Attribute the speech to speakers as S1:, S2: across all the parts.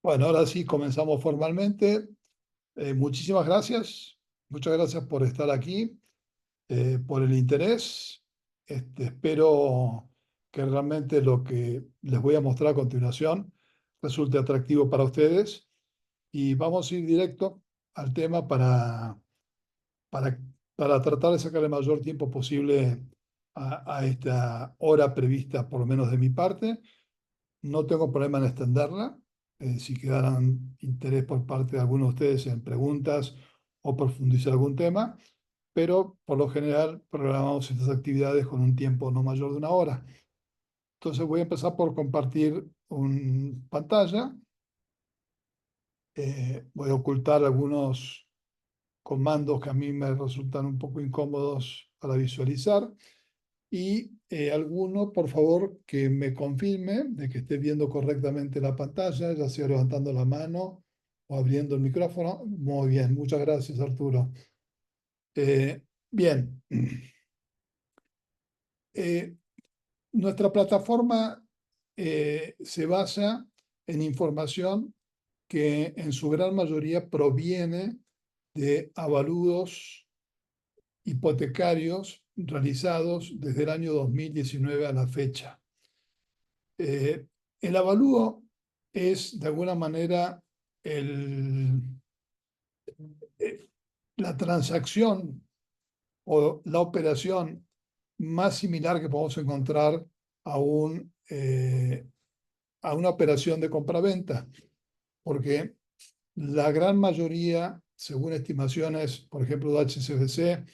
S1: Bueno, ahora sí comenzamos formalmente. Muchísimas gracias. Muchas gracias por estar aquí, por el interés. Espero que realmente lo que les voy a mostrar a continuación resulte atractivo para ustedes. Y vamos a ir directo al tema para, para tratar de sacar el mayor tiempo posible a esta hora prevista, por lo menos de mi parte. No tengo problema en extenderla. Si quedaran interés por parte de algunos de ustedes en preguntas o profundizar algún tema, pero por lo general programamos estas actividades con un tiempo no mayor de una hora. Entonces voy a empezar por compartir una pantalla. Voy a ocultar algunos comandos que a mí me resultan un poco incómodos para visualizar. Y alguno, por favor, que me confirme de que esté viendo correctamente la pantalla, ya sea levantando la mano o abriendo el micrófono. Muy bien, muchas gracias, Arturo. Bien, eh, nuestra plataforma se basa en información que en su gran mayoría proviene de avalúos hipotecarios realizados desde el año 2019 a la fecha. El avalúo es, de alguna manera, el, eh, la transacción o la operación más similar que podemos encontrar a, a una operación de compraventa, porque la gran mayoría, según estimaciones, por ejemplo, de HSBC,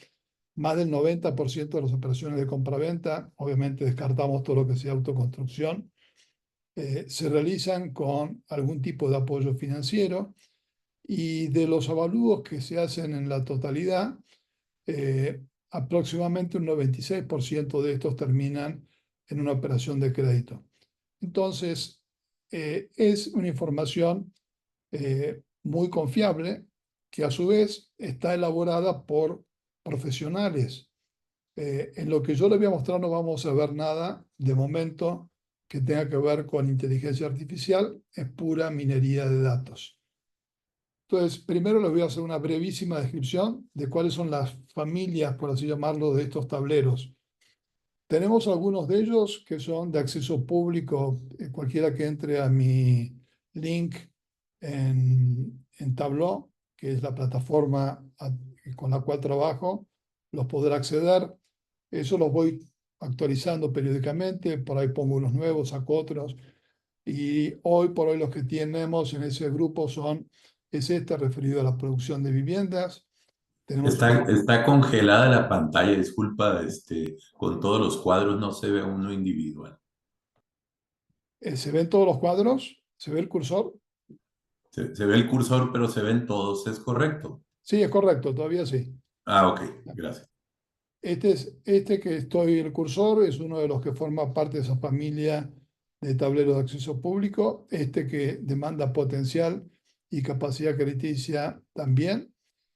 S1: más del 90% de las operaciones de compraventa, obviamente descartamos todo lo que sea autoconstrucción, se realizan con algún tipo de apoyo financiero, y de los avalúos que se hacen en la totalidad, aproximadamente un 96% de estos terminan en una operación de crédito. Entonces, es una información muy confiable, que a su vez está elaborada por profesionales. En lo que yo les voy a mostrar no vamos a ver nada de momento que tenga que ver con inteligencia artificial, es pura minería de datos. Entonces, primero les voy a hacer una brevísima descripción de cuáles son las familias, por así llamarlo, de estos tableros. Tenemos algunos de ellos que son de acceso público. Cualquiera que entre a mi link en Tableau, que es la plataforma con la cual trabajo, los podrá acceder. Eso los voy actualizando periódicamente. Por ahí pongo unos nuevos, saco otros. Y hoy por hoy los que tenemos en ese grupo es este referido a la producción de viviendas. Tenemos
S2: Está,
S1: otro.
S2: está congelada la pantalla, disculpa, con todos los cuadros no se ve uno individual.
S1: ¿Se ven todos los cuadros? ¿Se ve el cursor?
S2: Se ve el cursor, pero se ven todos, ¿es correcto?
S1: Sí, es correcto, todavía sí.
S2: Ah, ok, gracias.
S1: Este que estoy, el cursor, es uno de los que forma parte de esa familia de tableros de acceso público. Este que demanda potencial y capacidad crediticia también.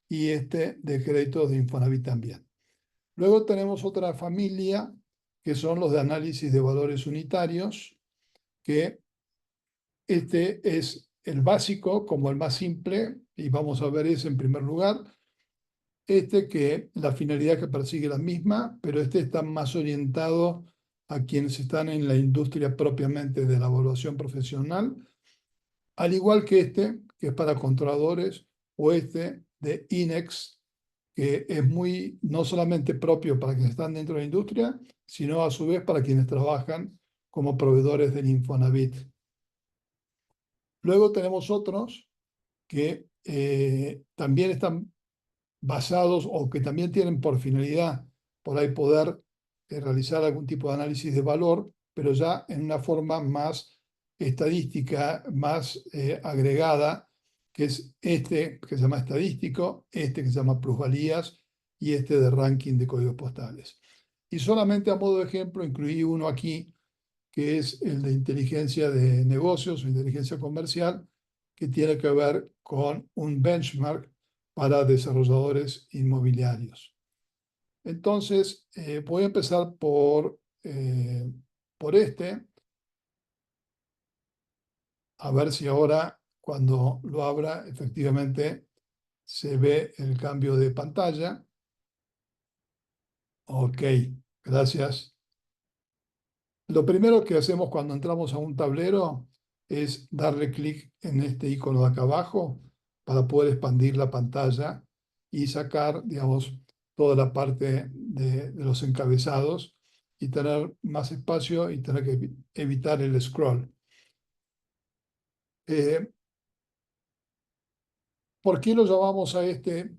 S1: Y este de créditos de Infonavit también. Luego tenemos otra familia que son los de análisis de valores unitarios, que este es el básico como el más simple, y vamos a ver ese en primer lugar. Que la finalidad que persigue la misma, pero este está más orientado a quienes están en la industria propiamente de la evaluación profesional, al igual que este, que es para controladores, o este de INEX, que es muy, no solamente propio para quienes están dentro de la industria, sino a su vez para quienes trabajan como proveedores del Infonavit. Luego tenemos otros que también están basados o que también tienen por finalidad por ahí poder realizar algún tipo de análisis de valor, pero ya en una forma más estadística, más agregada, que es este que se llama estadístico, este que se llama plusvalías y este de ranking de códigos postales. Y solamente a modo de ejemplo incluí uno aquí, que es el de inteligencia de negocios o inteligencia comercial, que tiene que ver con un benchmark para desarrolladores inmobiliarios. Entonces, voy a empezar por este, a ver si ahora cuando lo abra, efectivamente se ve el cambio de pantalla. Ok, gracias. Lo primero que hacemos cuando entramos a un tablero es darle clic en este icono de acá abajo para poder expandir la pantalla y sacar, digamos, toda la parte de los encabezados y tener más espacio y tener que evitar el scroll. Eh, ¿Por qué lo llamamos a este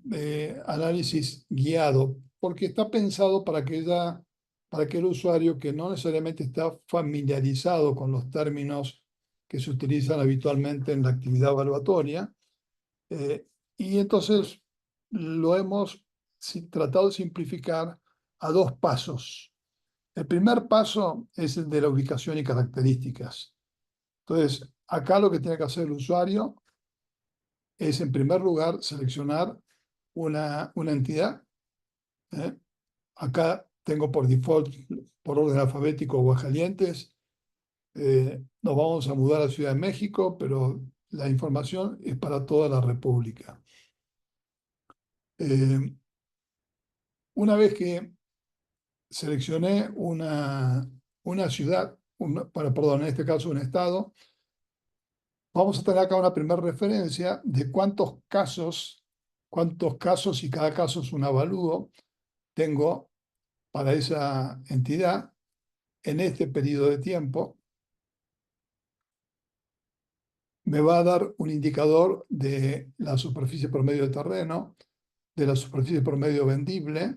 S1: análisis guiado? Porque está pensado para aquel usuario que no necesariamente está familiarizado con los términos que se utilizan habitualmente en la actividad evaluatoria. eh, y entonces lo hemos tratado de simplificar a dos pasos. El primer paso es el de la ubicación y características. Entonces, acá lo que tiene que hacer el usuario es, en primer lugar, seleccionar una entidad. ¿eh? Acá tengo por default, por orden alfabético, Aguascalientes. Nos vamos a mudar a Ciudad de México, pero la información es para toda la República. Eh, una vez que seleccioné una ciudad, bueno, perdón, en este caso un estado, vamos a tener acá una primera referencia de cuántos casos y cada caso es un avalúo tengo para esa entidad en este periodo de tiempo. Me va a dar un indicador de la superficie promedio de terreno, de la superficie promedio vendible,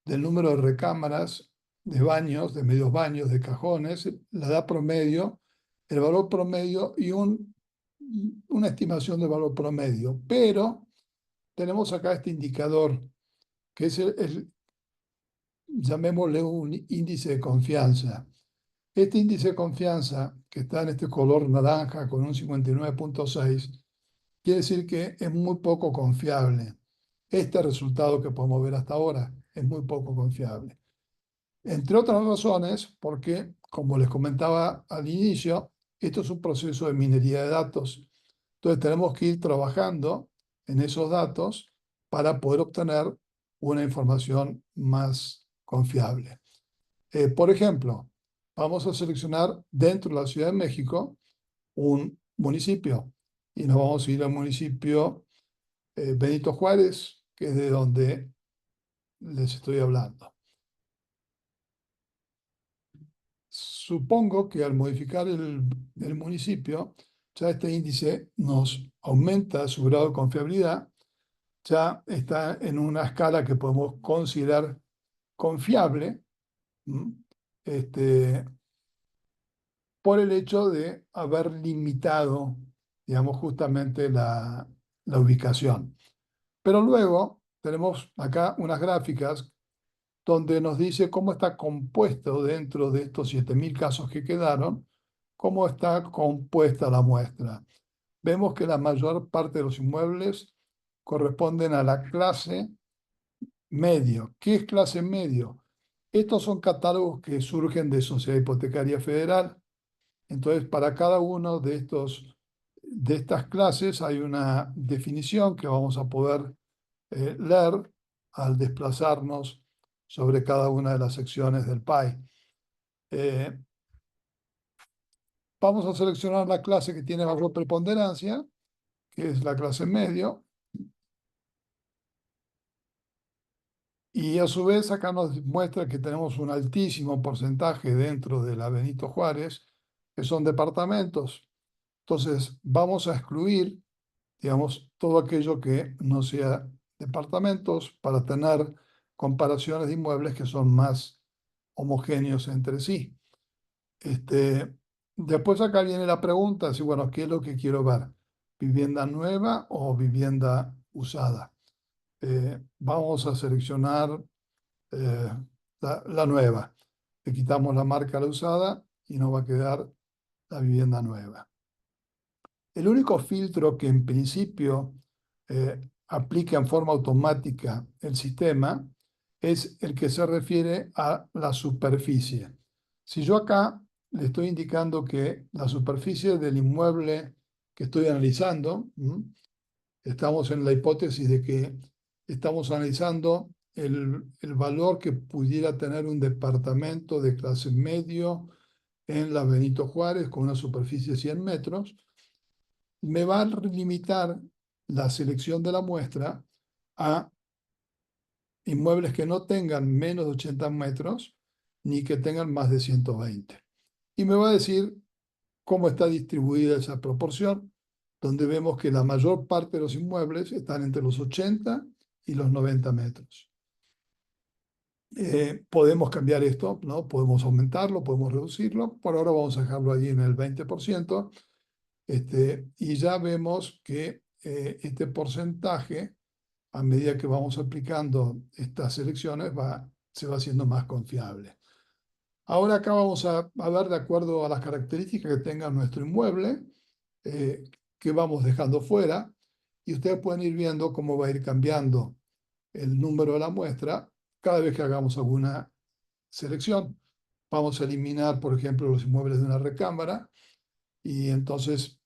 S1: del número de recámaras, de baños, de medios baños, de cajones, la edad promedio, el valor promedio y una estimación del valor promedio. Pero tenemos acá este indicador, que es llamémosle un índice de confianza. Este índice de confianza, que está en este color naranja con un 59,6, quiere decir que es muy poco confiable. Este resultado que podemos ver hasta ahora es muy poco confiable. Entre otras razones, porque, como les comentaba al inicio, esto es un proceso de minería de datos. Entonces tenemos que ir trabajando en esos datos para poder obtener una información más confiable. Por ejemplo, vamos a seleccionar dentro de la Ciudad de México un municipio y nos vamos a ir al municipio Benito Juárez, que es de donde les estoy hablando. Supongo que al modificar el municipio, ya este índice nos aumenta su grado de confiabilidad, ya está en una escala que podemos considerar confiable, este, por el hecho de haber limitado, digamos, justamente la ubicación. Pero luego tenemos acá unas gráficas donde nos dice cómo está compuesto dentro de estos 7.000 casos que quedaron, cómo está compuesta la muestra. Vemos que la mayor parte de los inmuebles corresponden a la clase medio. ¿Qué es clase medio? Estos son catálogos que surgen de Sociedad Hipotecaria Federal. Entonces, para cada uno de estas clases hay una definición que vamos a poder leer al desplazarnos sobre cada una de las secciones del PAI. Vamos a seleccionar la clase que tiene mayor preponderancia, que es la clase medio, y a su vez acá nos muestra que tenemos un altísimo porcentaje dentro de la Benito Juárez, que son departamentos. Entonces, vamos a excluir, digamos, todo aquello que no sea departamentos para tener comparaciones de inmuebles que son más homogéneos entre sí. Después acá viene la pregunta, si, bueno, ¿qué es lo que quiero ver? ¿Vivienda nueva o vivienda usada? Vamos a seleccionar eh, la nueva. Le quitamos la marca a la usada y nos va a quedar la vivienda nueva. El único filtro que en principio aplica en forma automática el sistema es el que se refiere a la superficie. Si yo acá le estoy indicando que la superficie del inmueble que estoy analizando. Estamos en la hipótesis de que estamos analizando el valor que pudiera tener un departamento de clase medio en la Benito Juárez con una superficie de 100 metros. Me va a limitar la selección de la muestra a inmuebles que no tengan menos de 80 metros ni que tengan más de 120. Y me va a decir cómo está distribuida esa proporción, donde vemos que la mayor parte de los inmuebles están entre los 80 y los 90 metros. Podemos cambiar esto, ¿no? Podemos aumentarlo, podemos reducirlo. Por ahora vamos a dejarlo ahí en el 20%. Y ya vemos que este porcentaje, a medida que vamos aplicando estas selecciones, se va haciendo más confiable. Ahora acá vamos a ver, de acuerdo a las características que tenga nuestro inmueble, que vamos dejando fuera, y ustedes pueden ir viendo cómo va a ir cambiando el número de la muestra cada vez que hagamos alguna selección. Vamos a eliminar, por ejemplo, los inmuebles de una recámara, y entonces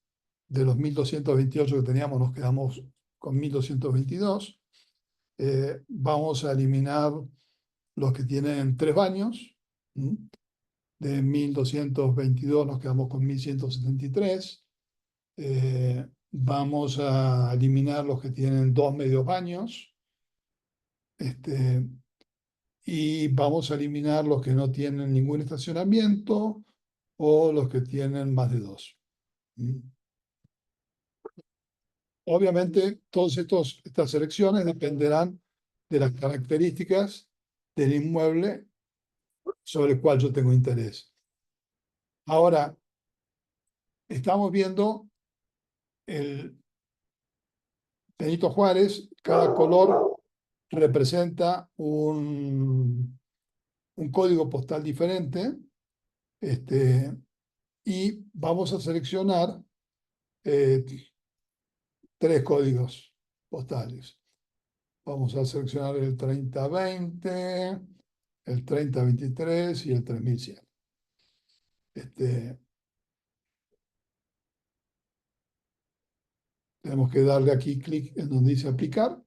S1: de los 1228 que teníamos nos quedamos con 1222. Vamos a eliminar los que tienen 3 baños. De 1222 nos quedamos con 1173. Vamos a eliminar los que tienen 2 medios baños. Y vamos a eliminar los que no tienen ningún estacionamiento o los que tienen más de 2. Obviamente, todas estas selecciones dependerán de las características del inmueble sobre el cual yo tengo interés. Ahora, estamos viendo el Benito Juárez. Cada color representa un código postal diferente. Y vamos a seleccionar 3 códigos postales. Vamos a seleccionar el 3020, el 3023 y el 3100. Tenemos que darle aquí clic en donde dice aplicar.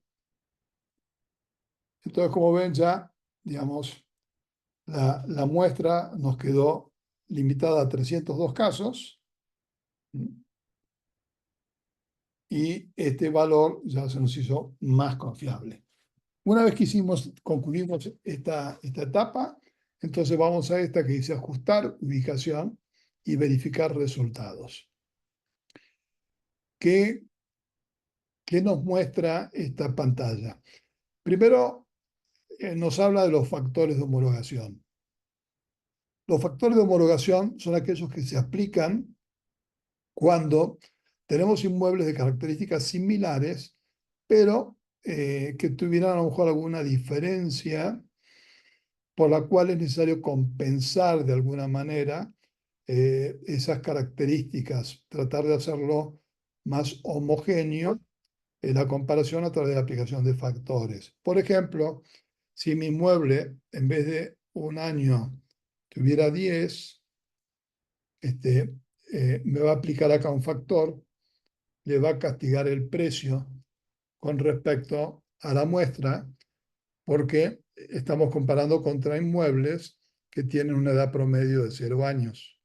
S1: Entonces, como ven, ya, digamos, la muestra nos quedó limitada a 302 casos. Y este valor ya se nos hizo más confiable. Una vez que concluimos esta etapa, entonces vamos a esta que dice ajustar ubicación y verificar resultados. ¿Qué nos muestra esta pantalla? Primero, nos habla de los factores de homologación. Los factores de homologación son aquellos que se aplican cuando tenemos inmuebles de características similares, pero que tuvieran a lo mejor alguna diferencia por la cual es necesario compensar de alguna manera esas características, tratar de hacerlo más homogéneo en la comparación a través de la aplicación de factores. Por ejemplo, si mi inmueble en vez de un año tuviera 10, me va a aplicar acá un factor, le va a castigar el precio con respecto a la muestra, porque estamos comparando contra inmuebles que tienen una edad promedio de 0 años.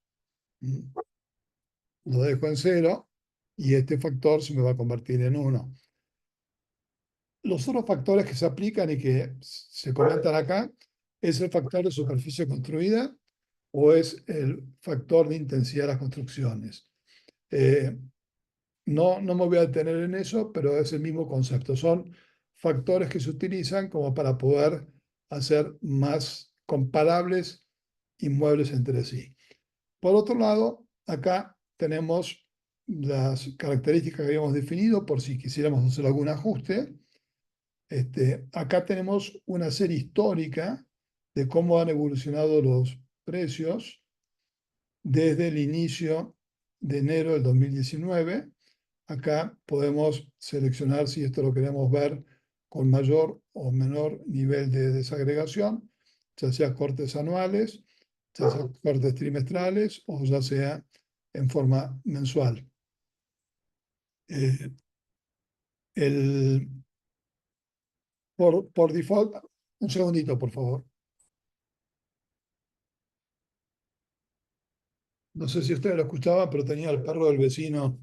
S1: Lo dejo en 0 y este factor se me va a convertir en 1. Los otros factores que se aplican y que se comentan acá es el factor de superficie construida o es el factor de intensidad de las construcciones. No me voy a detener en eso, pero es el mismo concepto. Son factores que se utilizan como para poder hacer más comparables inmuebles entre sí. Por otro lado, acá tenemos las características que habíamos definido por si quisiéramos hacer algún ajuste. Acá tenemos una serie histórica de cómo han evolucionado los precios desde el inicio de enero del 2019. Acá podemos seleccionar si esto lo queremos ver con mayor o menor nivel de desagregación, ya sea cortes anuales, ya sea cortes trimestrales o ya sea en forma mensual. Eh, el, por default, un segundito, por favor. No sé si ustedes lo escuchaban, pero tenía el perro del vecino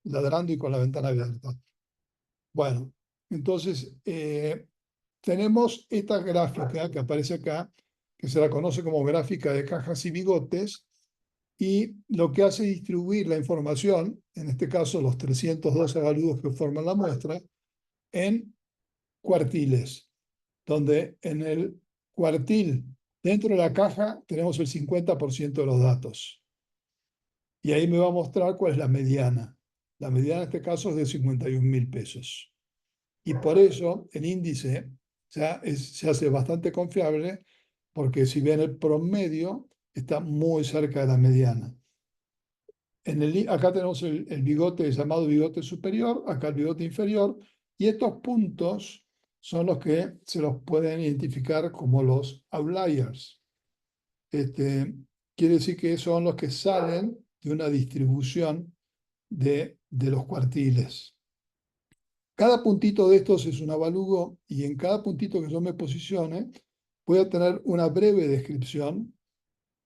S1: ladrando y con la ventana abierta. Bueno, entonces tenemos esta gráfica que aparece acá, que se la conoce como gráfica de cajas y bigotes, y lo que hace es distribuir la información, en este caso los 312 avalúos que forman la muestra, en cuartiles, donde en el cuartil, dentro de la caja, tenemos el 50% de los datos. Y ahí me va a mostrar cuál es la mediana. La mediana en este caso es de 51.000 pesos. Y por eso el índice se hace bastante confiable, porque si bien el promedio está muy cerca de la mediana. Acá tenemos el bigote llamado bigote superior, acá el bigote inferior, y estos puntos son los que se los pueden identificar como los outliers. Quiere decir que son los que salen de una distribución de los cuartiles. Cada puntito de estos es un avalúo, y en cada puntito que yo me posicione voy a tener una breve descripción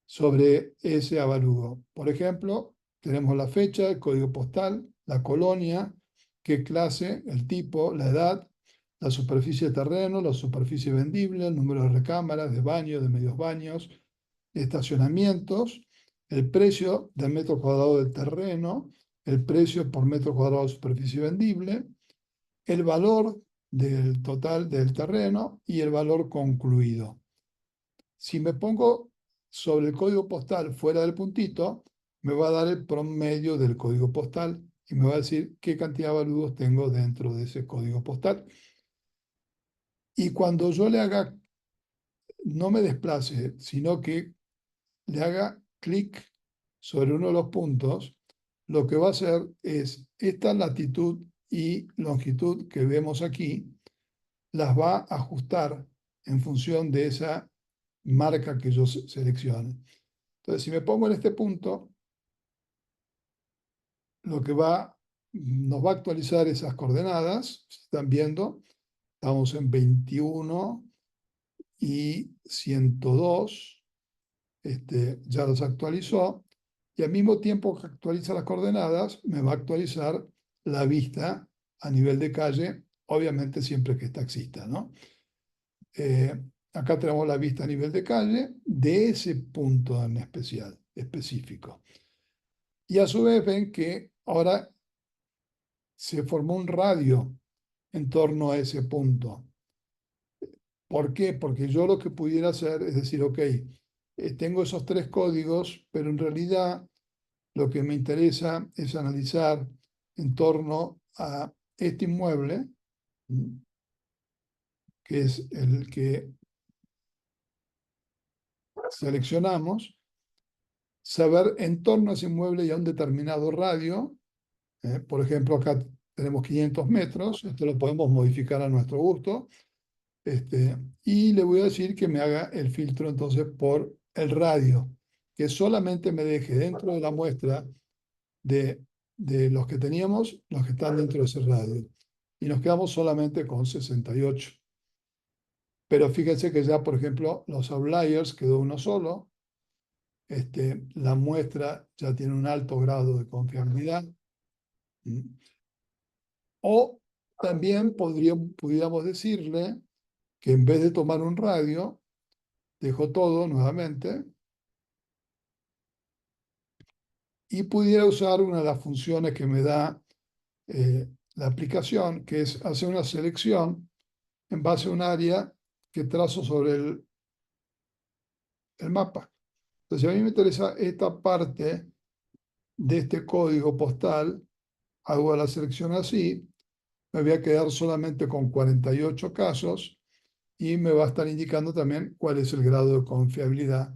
S1: sobre ese avalúo. Por ejemplo, tenemos la fecha, el código postal, la colonia, qué clase, el tipo, la edad, la superficie de terreno, la superficie vendible, el número de recámaras, de baños, de medios baños, estacionamientos, el precio del metro cuadrado del terreno, el precio por metro cuadrado de superficie vendible, el valor del total del terreno y el valor concluido. Si me pongo sobre el código postal fuera del puntito, me va a dar el promedio del código postal y me va a decir qué cantidad de avalúos tengo dentro de ese código postal. Y cuando yo le haga, no me desplace, sino que le haga clic sobre uno de los puntos, lo que va a hacer es esta latitud y longitud que vemos aquí, las va a ajustar en función de esa marca que yo seleccione. Entonces, si me pongo en este punto, lo que nos va a actualizar esas coordenadas. Están viendo, estamos en 21 y 102. Ya los actualizó. Y al mismo tiempo que actualiza las coordenadas, me va a actualizar la vista a nivel de calle, obviamente siempre que es taxista, ¿no? Eh, Acá tenemos la vista a nivel de calle de ese punto en específico. Y a su vez ven que ahora se formó un radio en torno a ese punto. ¿Por qué? Porque yo lo que pudiera hacer es decir, ok, tengo esos tres códigos, pero en realidad lo que me interesa es analizar en torno a este inmueble, que es el que seleccionamos, saber en torno a ese inmueble y a un determinado radio. Por ejemplo, acá tenemos 500 metros, esto lo podemos modificar a nuestro gusto. Y le voy a decir que me haga el filtro entonces por el radio, que solamente me deje dentro de la muestra de los que teníamos, los que están dentro de ese radio. Y nos quedamos solamente con 68. Pero fíjense que ya, por ejemplo, los outliers quedó uno solo. La muestra ya tiene un alto grado de confiabilidad. O también pudiéramos decirle que en vez de tomar un radio, dejo todo nuevamente y pudiera usar una de las funciones que me da la aplicación, que es hacer una selección en base a un área que trazo sobre el mapa. Entonces, a mí me interesa esta parte de este código postal, hago la selección así, me voy a quedar solamente con 48 casos y me va a estar indicando también cuál es el grado de confiabilidad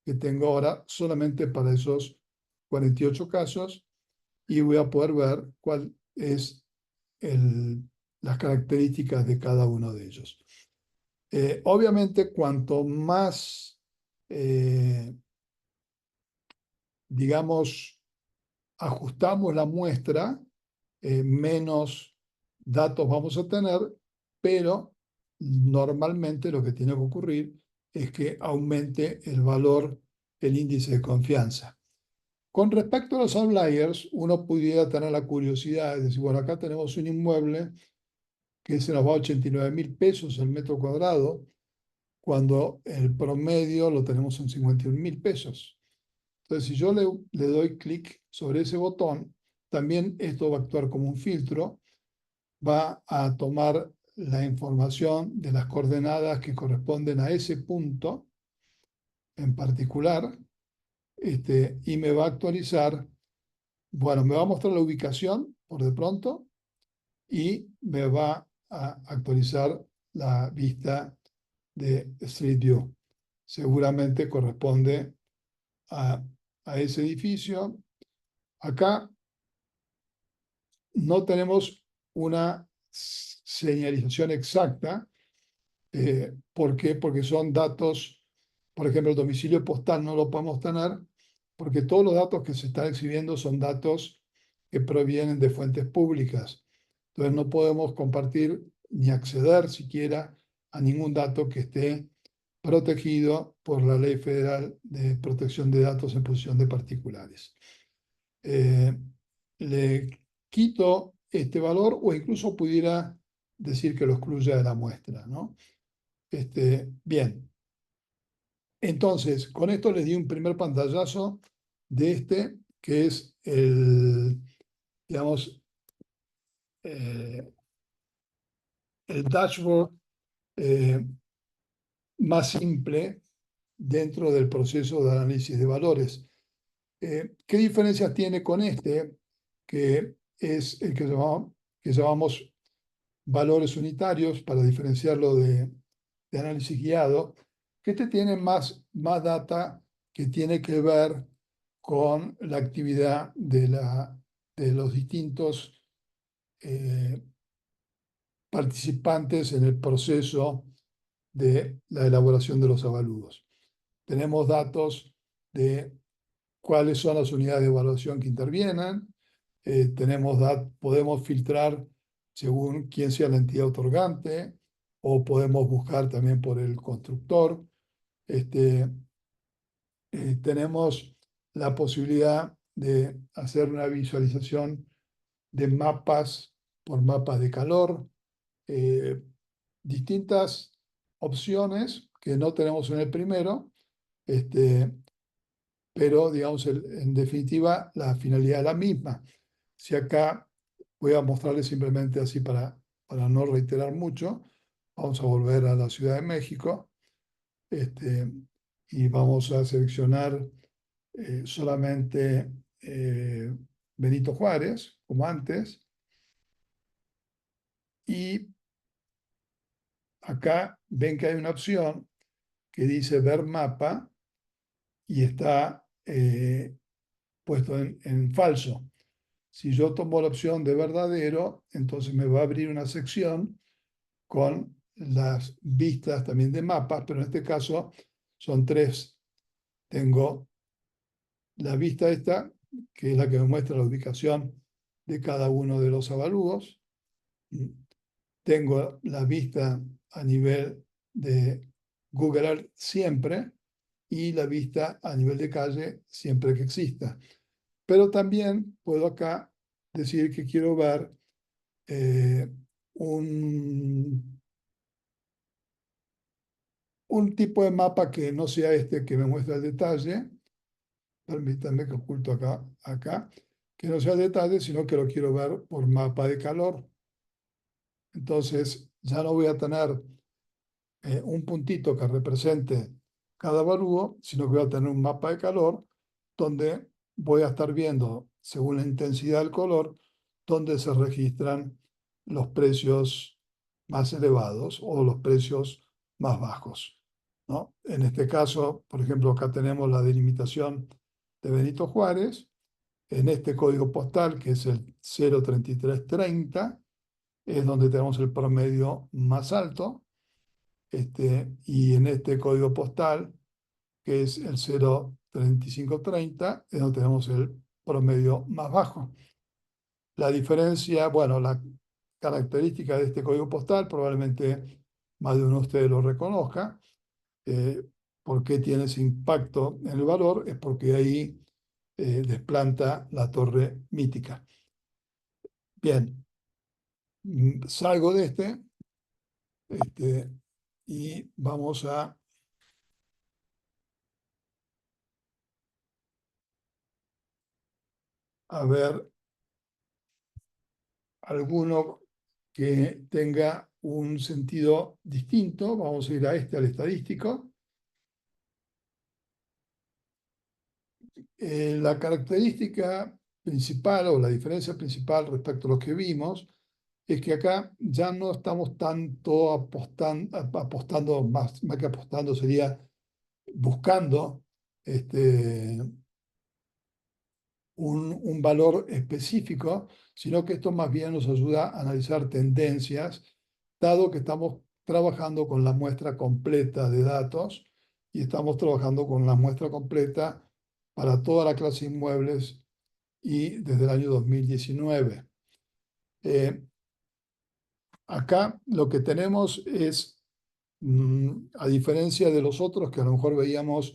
S1: que tengo ahora solamente para esos 48 casos, y voy a poder ver cuál es las características de cada uno de ellos. Obviamente, cuanto más, digamos, ajustamos la muestra, menos datos vamos a tener, pero normalmente lo que tiene que ocurrir es que aumente el valor, el índice de confianza. Con respecto a los outliers, uno pudiera tener la curiosidad de decir, bueno, acá tenemos un inmueble que se nos va a 89.000 pesos el metro cuadrado, cuando el promedio lo tenemos en 51.000 pesos. Entonces, si yo le doy clic sobre ese botón, también esto va a actuar como un filtro, va a tomar la información de las coordenadas que corresponden a ese punto en particular, y me va a actualizar, bueno, me va a mostrar la ubicación por de pronto y me va a actualizar la vista de Street View. Seguramente corresponde a, a ese edificio. Acá no tenemos una señalización exacta. ¿Por qué? Porque son datos, por ejemplo, el domicilio postal no lo podemos tener, porque todos los datos que se están exhibiendo son datos que provienen de fuentes públicas. Entonces no podemos compartir ni acceder siquiera a ningún dato que esté protegido por la Ley Federal de Protección de Datos en Posesión de Particulares. Le quito este valor o incluso pudiera decir que lo excluya de la muestra, ¿no? Bien, entonces con esto les di un primer pantallazo de que es digamos, el dashboard eh, más simple dentro del proceso de análisis de valores. ¿Qué diferencias tiene con que es el que llamamos valores unitarios para diferenciarlo de análisis guiado? Que tiene más data que tiene que ver con la actividad de los distintos participantes en el proceso de la elaboración de los avalúos. Tenemos datos de cuáles son las unidades de evaluación que intervienen, podemos filtrar según quién sea la entidad otorgante, o podemos buscar también por el constructor. Tenemos la posibilidad de hacer una visualización de mapas por mapas de calor, eh, distintas opciones que no tenemos en el primero, pero digamos, en definitiva, la finalidad es la misma. Si acá voy a mostrarles simplemente así para no reiterar mucho, vamos a volver a la Ciudad de México, y vamos a seleccionar solamente Benito Juárez, como antes, y acá ven que hay una opción que dice ver mapa y está puesto en falso. Si yo tomo la opción de verdadero, entonces me va a abrir una sección con las vistas también de mapas, pero en este caso son tres. Tengo la vista esta, que es la que me muestra la ubicación de cada uno de los avalúos. Tengo la vista a nivel de Google Earth siempre y la vista a nivel de calle siempre que exista. Pero también puedo acá decir que quiero ver eh, un, un tipo de mapa que no sea este que me muestra el detalle. Permítanme que oculto acá, que no sea el detalle, sino que lo quiero ver por mapa de calor. Entonces ya no voy a tener un puntito que represente cada avalúo, sino que voy a tener un mapa de calor donde voy a estar viendo, según la intensidad del color, dónde se registran los precios más elevados o los precios más bajos, ¿no? En este caso, por ejemplo, acá tenemos la delimitación de Benito Juárez. En este código postal, que es el 03330, es donde tenemos el promedio más alto. Y en este código postal, que es el 03530, es donde tenemos el promedio más bajo. La diferencia, bueno, la característica de este código postal, probablemente más de uno de ustedes lo reconozca. Eh, ¿Por qué tiene ese impacto en el valor? Es porque ahí desplanta la torre mítica. Bien, salgo de este, y vamos a ver alguno que tenga un sentido distinto. Vamos a ir a al estadístico. La característica principal o la diferencia principal respecto a lo que vimos es que acá ya no estamos tanto apostando, más que apostando sería buscando este, un valor específico, sino que esto más bien nos ayuda a analizar tendencias, dado que estamos trabajando con la muestra completa de datos y estamos trabajando con la muestra completa para toda la clase de inmuebles y desde el año 2019. Eh, Acá lo que tenemos es, a diferencia de los otros que a lo mejor veíamos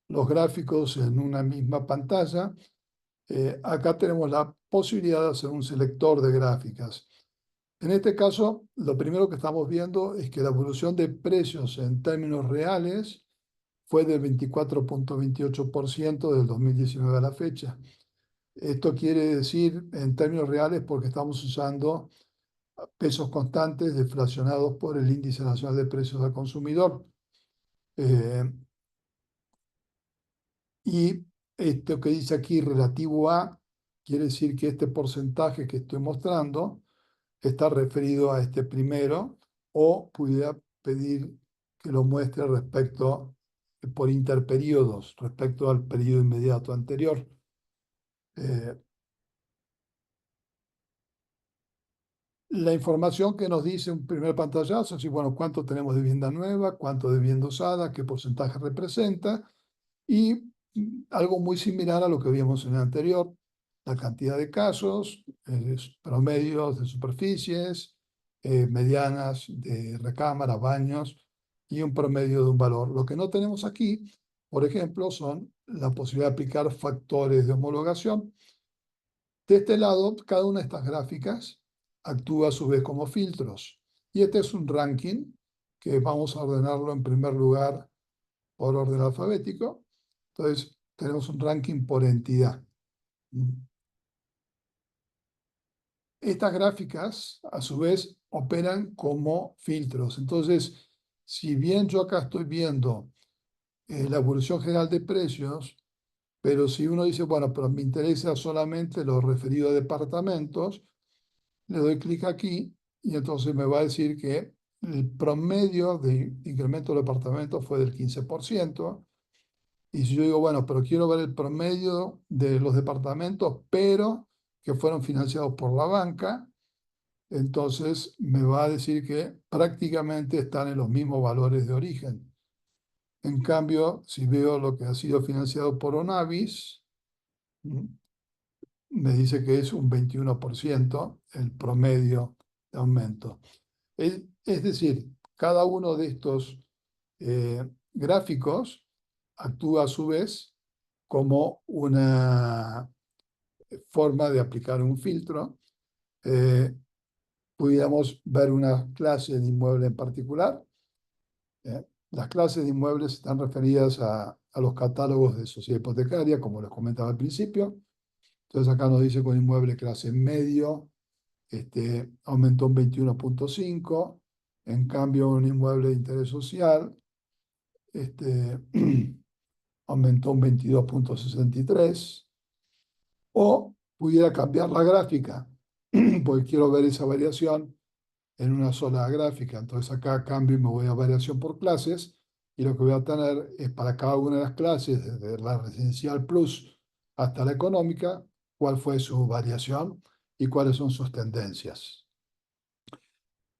S1: los gráficos en una misma pantalla, acá tenemos la posibilidad de hacer un selector de gráficas. En este caso, lo primero que estamos viendo es que la evolución de precios en términos reales fue del 24,28% del 2019 a la fecha. Esto quiere decir en términos reales porque estamos usando pesos constantes deflacionados por el Índice Nacional de Precios al Consumidor. Eh, y esto que dice aquí relativo a, quiere decir que este porcentaje que estoy mostrando está referido a este primero, o pudiera pedir que lo muestre respecto por interperiodos, respecto al periodo inmediato anterior. Eh, la información que nos dice un primer pantallazo es, bueno, cuánto tenemos de vivienda nueva, cuánto de vivienda usada, qué porcentaje representa, y algo muy similar a lo que vimos en el anterior, la cantidad de casos, promedios de superficies, medianas de recámara, baños y un promedio de un valor. Lo que no tenemos aquí, por ejemplo, son la posibilidad de aplicar factores de homologación. De este lado, cada una de estas gráficas actúa a su vez como filtros. Y este es un ranking que vamos a ordenarlo en primer lugar por orden alfabético. Entonces, tenemos un ranking por entidad. Estas gráficas, a su vez, operan como filtros. Entonces, si bien yo acá estoy viendo la evolución general de precios, pero si uno dice, bueno, pero me interesa solamente lo referido a departamentos, le doy clic aquí y entonces me va a decir que el promedio de incremento de departamentos fue del 15%. Y si yo digo, bueno, pero quiero ver el promedio de los departamentos, pero que fueron financiados por la banca, entonces me va a decir que prácticamente están en los mismos valores de origen. En cambio, si veo lo que ha sido financiado por Onavis, me dice que es un 21% el promedio de aumento. Es decir, cada uno de estos gráficos actúa a su vez como una forma de aplicar un filtro. Eh, Pudiéramos ver una clase de inmueble en particular. Las clases de inmuebles están referidas a los catálogos de sociedad hipotecaria, como les comentaba al principio. Entonces acá nos dice con inmueble clase medio, aumentó un 21,5. En cambio, un inmueble de interés social aumentó un 22,63. O pudiera cambiar la gráfica, porque quiero ver esa variación en una sola gráfica. Entonces acá cambio y me voy a variación por clases, y lo que voy a tener es para cada una de las clases, desde la residencial plus hasta la económica, cuál fue su variación y cuáles son sus tendencias.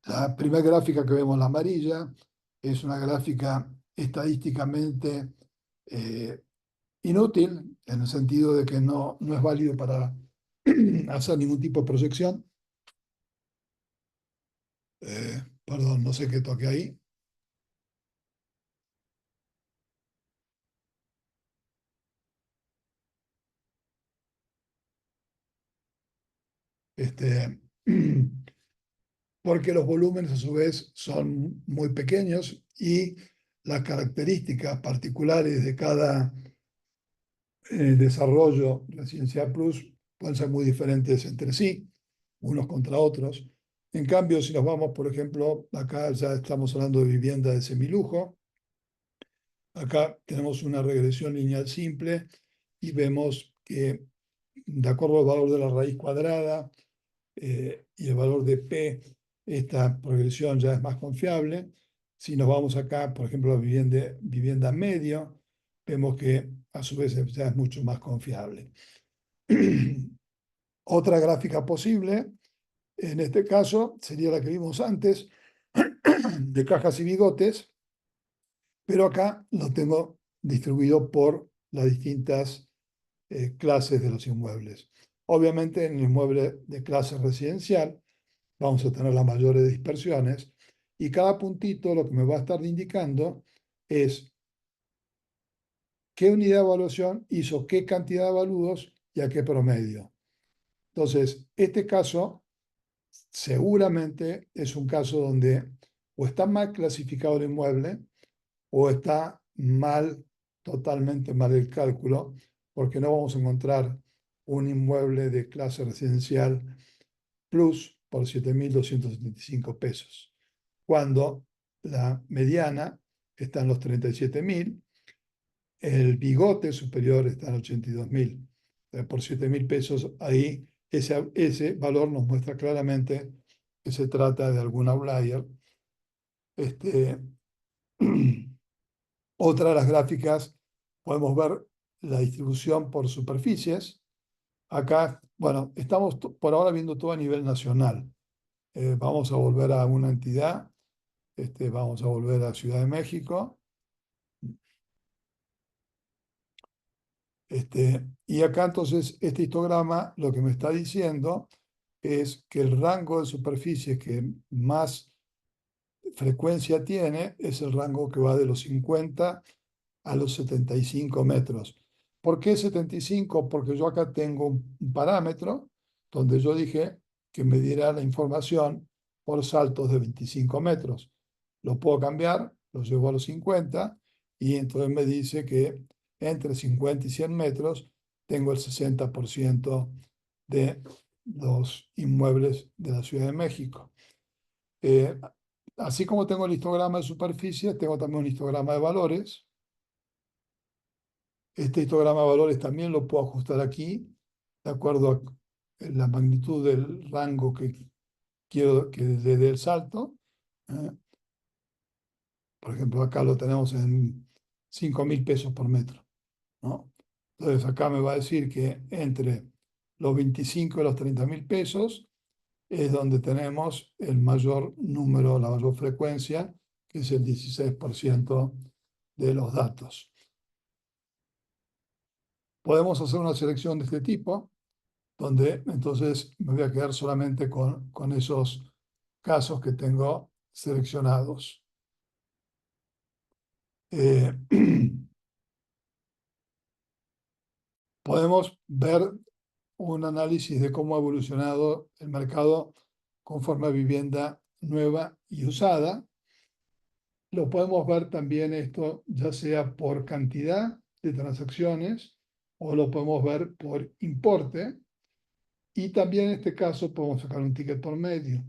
S1: La primera gráfica que vemos, la amarilla, es una gráfica estadísticamente inútil, en el sentido de que no es válido para hacer ningún tipo de proyección. Perdón, no sé qué toqué ahí. Este, porque los volúmenes a su vez son muy pequeños y las características particulares de cada desarrollo residencial plus pueden ser muy diferentes entre sí, unos contra otros. En cambio, si nos vamos, por ejemplo, acá ya estamos hablando de vivienda de semilujo, acá tenemos una regresión lineal simple y vemos que de acuerdo al valor de la raíz cuadrada y el valor de P, esta progresión ya es más confiable. Si nos vamos acá, por ejemplo, a vivienda medio, vemos que a su vez ya es mucho más confiable. Otra gráfica posible, en este caso, sería la que vimos antes, de cajas y bigotes, pero acá lo tengo distribuido por las distintas clases de los inmuebles. Obviamente, en el inmueble de clase residencial vamos a tener las mayores dispersiones y cada puntito lo que me va a estar indicando es qué unidad de evaluación hizo qué cantidad de avalúos y a qué promedio. Entonces, este caso seguramente es un caso donde o está mal clasificado el inmueble o está mal, totalmente mal el cálculo, porque no vamos a encontrar un inmueble de clase residencial plus por 7.275 pesos, cuando la mediana está en los 37.000, el bigote superior está en 82.000. Por 7.000 pesos, ahí ese valor nos muestra claramente que se trata de algún outlier. Este, otra de las gráficas, podemos ver la distribución por superficies. Acá, bueno, estamos por ahora viendo todo a nivel nacional. Vamos a volver a una entidad, vamos a volver a Ciudad de México. Y acá entonces este histograma lo que me está diciendo es que el rango de superficie que más frecuencia tiene es el rango que va de los 50 a los 75 metros. ¿Por qué 75? Porque yo acá tengo un parámetro donde yo dije que me diera la información por saltos de 25 metros. Lo puedo cambiar, lo llevo a los 50 y entonces me dice que entre 50 y 100 metros tengo el 60% de los inmuebles de la Ciudad de México. Eh, Así como tengo el histograma de superficie, tengo también un histograma de valores. Este histograma de valores también lo puedo ajustar aquí, de acuerdo a la magnitud del rango que quiero que le dé el salto. ¿eh? Por ejemplo, acá lo tenemos en 5.000 pesos por metro, ¿no? Entonces acá me va a decir que entre los 25 y los 30.000 pesos es donde tenemos el mayor número, la mayor frecuencia, que es el 16% de los datos. Podemos hacer una selección de este tipo, donde entonces me voy a quedar solamente con esos casos que tengo seleccionados. Eh, Podemos ver un análisis de cómo ha evolucionado el mercado conforme a vivienda nueva y usada. Lo podemos ver también esto ya sea por cantidad de transacciones o lo podemos ver por importe. Y también en este caso podemos sacar un ticket por medio.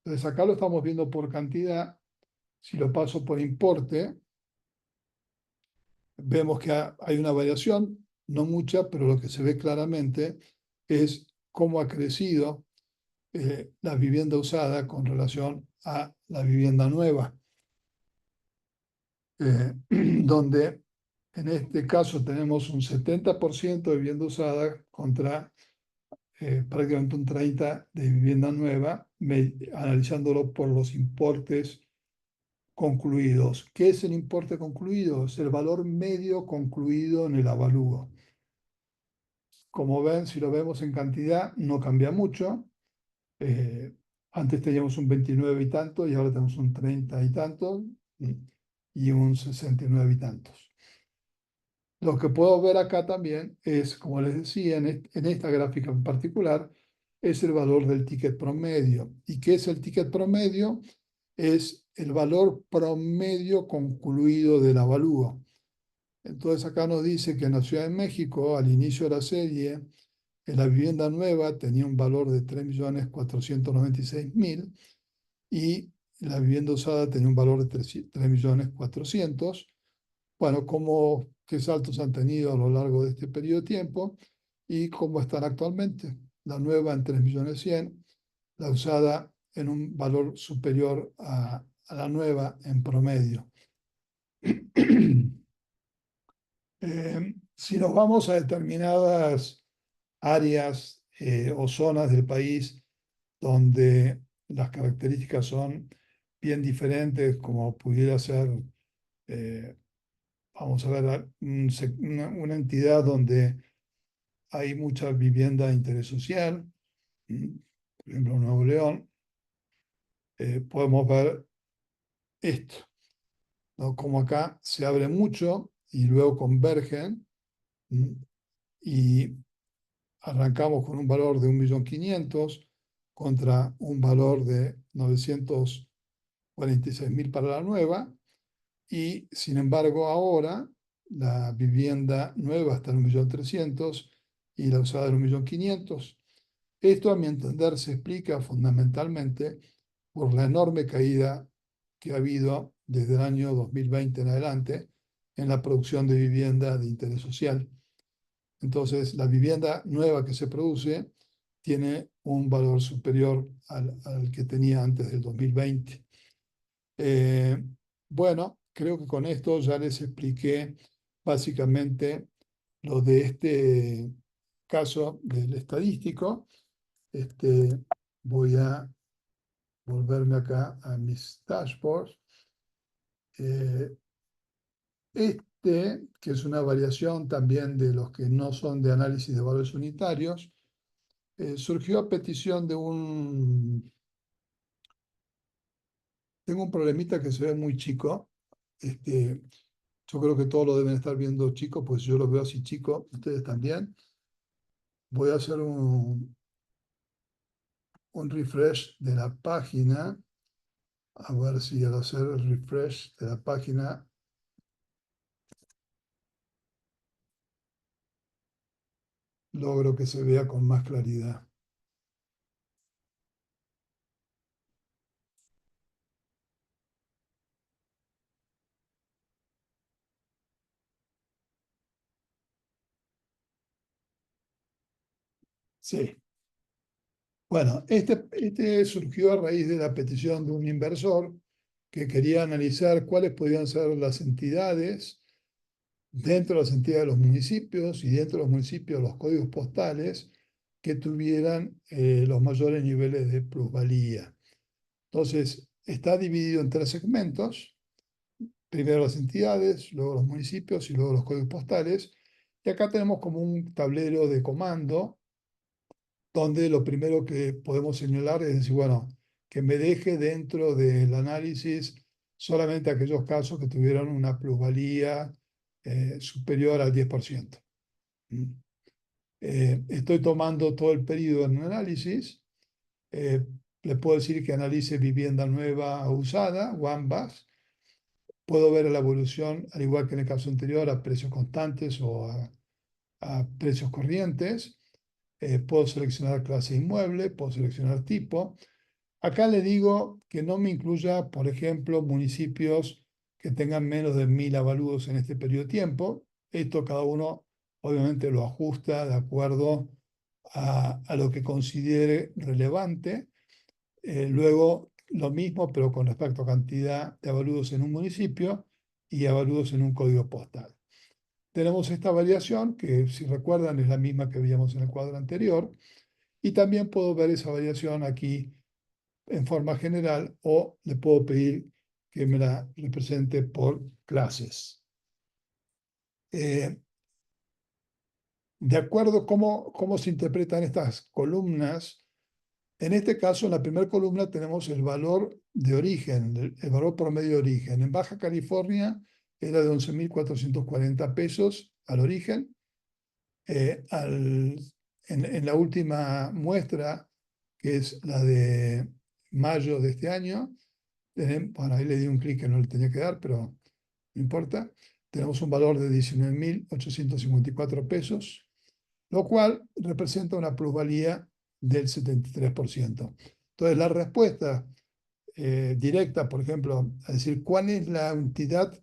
S1: Entonces acá lo estamos viendo por cantidad. Si lo paso por importe, vemos que hay una variación, no mucha, pero lo que se ve claramente es cómo ha crecido la vivienda usada con relación a la vivienda nueva, donde en este caso tenemos un 70% de vivienda usada contra prácticamente un 30% de vivienda nueva, analizándolo por los importes concluidos. ¿Qué es el importe concluido? Es el valor medio concluido en el avalúo. como ven, si lo vemos en cantidad, no cambia mucho. Antes teníamos un 29 y tanto y ahora tenemos un 30 y tanto y un 69 y tantos. Lo que puedo ver acá también es, como les decía, en esta gráfica en particular, es el valor del ticket promedio. ¿Y qué es el ticket promedio? Es el valor promedio concluido del avalúo. Entonces acá nos dice que en la Ciudad de México, al inicio de la serie, en la vivienda nueva tenía un valor de 3.496.000 y la vivienda usada tenía un valor de 3.400.000. Bueno, qué saltos han tenido a lo largo de este periodo de tiempo y cómo están actualmente. La nueva en 3.100.000, la usada en un valor superior a la nueva en promedio. Si nos vamos a determinadas áreas o zonas del país donde las características son bien diferentes, como pudiera ser, vamos a ver, una entidad donde hay mucha vivienda de interés social, por ejemplo, Nuevo León, podemos ver esto, ¿no? Como acá se abre mucho y luego convergen, y arrancamos con un valor de 1.500.000 contra un valor de 946.000 para la nueva, y sin embargo ahora la vivienda nueva está en 1.300.000 y la usada en 1.500.000. Esto, a mi entender, se explica fundamentalmente por la enorme caída que ha habido desde el año 2020 en adelante en la producción de vivienda de interés social. Entonces, la vivienda nueva que se produce tiene un valor superior al que tenía antes del 2020. Bueno, creo que con esto ya les expliqué básicamente lo de este caso del estadístico. Voy a volverme acá a mis dashboards. Que es una variación también de los que no son de análisis de valores unitarios, surgió a petición de Tengo un problemita que se ve muy chico. Yo creo que todos lo deben estar viendo chico, pues yo lo veo así chico, ustedes también. Voy a hacer un refresh de la página, a ver si al hacer el refresh de la página logro que se vea con más claridad. Sí. Bueno, este surgió a raíz de la petición de un inversor que quería analizar cuáles podían ser las entidades dentro de las entidades de los municipios y dentro de los municipios los códigos postales que tuvieran los mayores niveles de plusvalía. Entonces, está dividido en 3 segmentos: primero las entidades, luego los municipios y luego los códigos postales. Y acá tenemos como un tablero de comando donde lo primero que podemos señalar es decir, bueno, que me deje dentro del análisis solamente aquellos casos que tuvieron una plusvalía superior al 10%. Estoy tomando todo el periodo en análisis. Le puedo decir que analice vivienda nueva o usada o ambas. Puedo ver la evolución, al igual que en el caso anterior, a precios constantes o a precios corrientes. Puedo seleccionar clase inmueble, puedo seleccionar tipo. Acá le digo que no me incluya, por ejemplo, municipios que tengan menos de 1.000 avalúos en este periodo de tiempo. Esto cada uno obviamente lo ajusta de acuerdo a lo que considere relevante. Luego, lo mismo, pero con respecto a cantidad de avalúos en un municipio y avalúos en un código postal. Tenemos esta variación que, si recuerdan, es la misma que veíamos en el cuadro anterior. Y también puedo ver esa variación aquí en forma general, o le puedo pedir que me la represente por clases. de acuerdo a cómo se interpretan estas columnas, en este caso, en la primera columna tenemos el valor de origen, el valor promedio de origen. En Baja California era de 11.440 pesos al origen. En la última muestra, que es la de mayo de este año, bueno, ahí le di un clic que no le tenía que dar, pero no importa. Tenemos un valor de 19.854 pesos, lo cual representa una plusvalía del 73%. Entonces, la respuesta directa, por ejemplo, a decir cuál es la entidad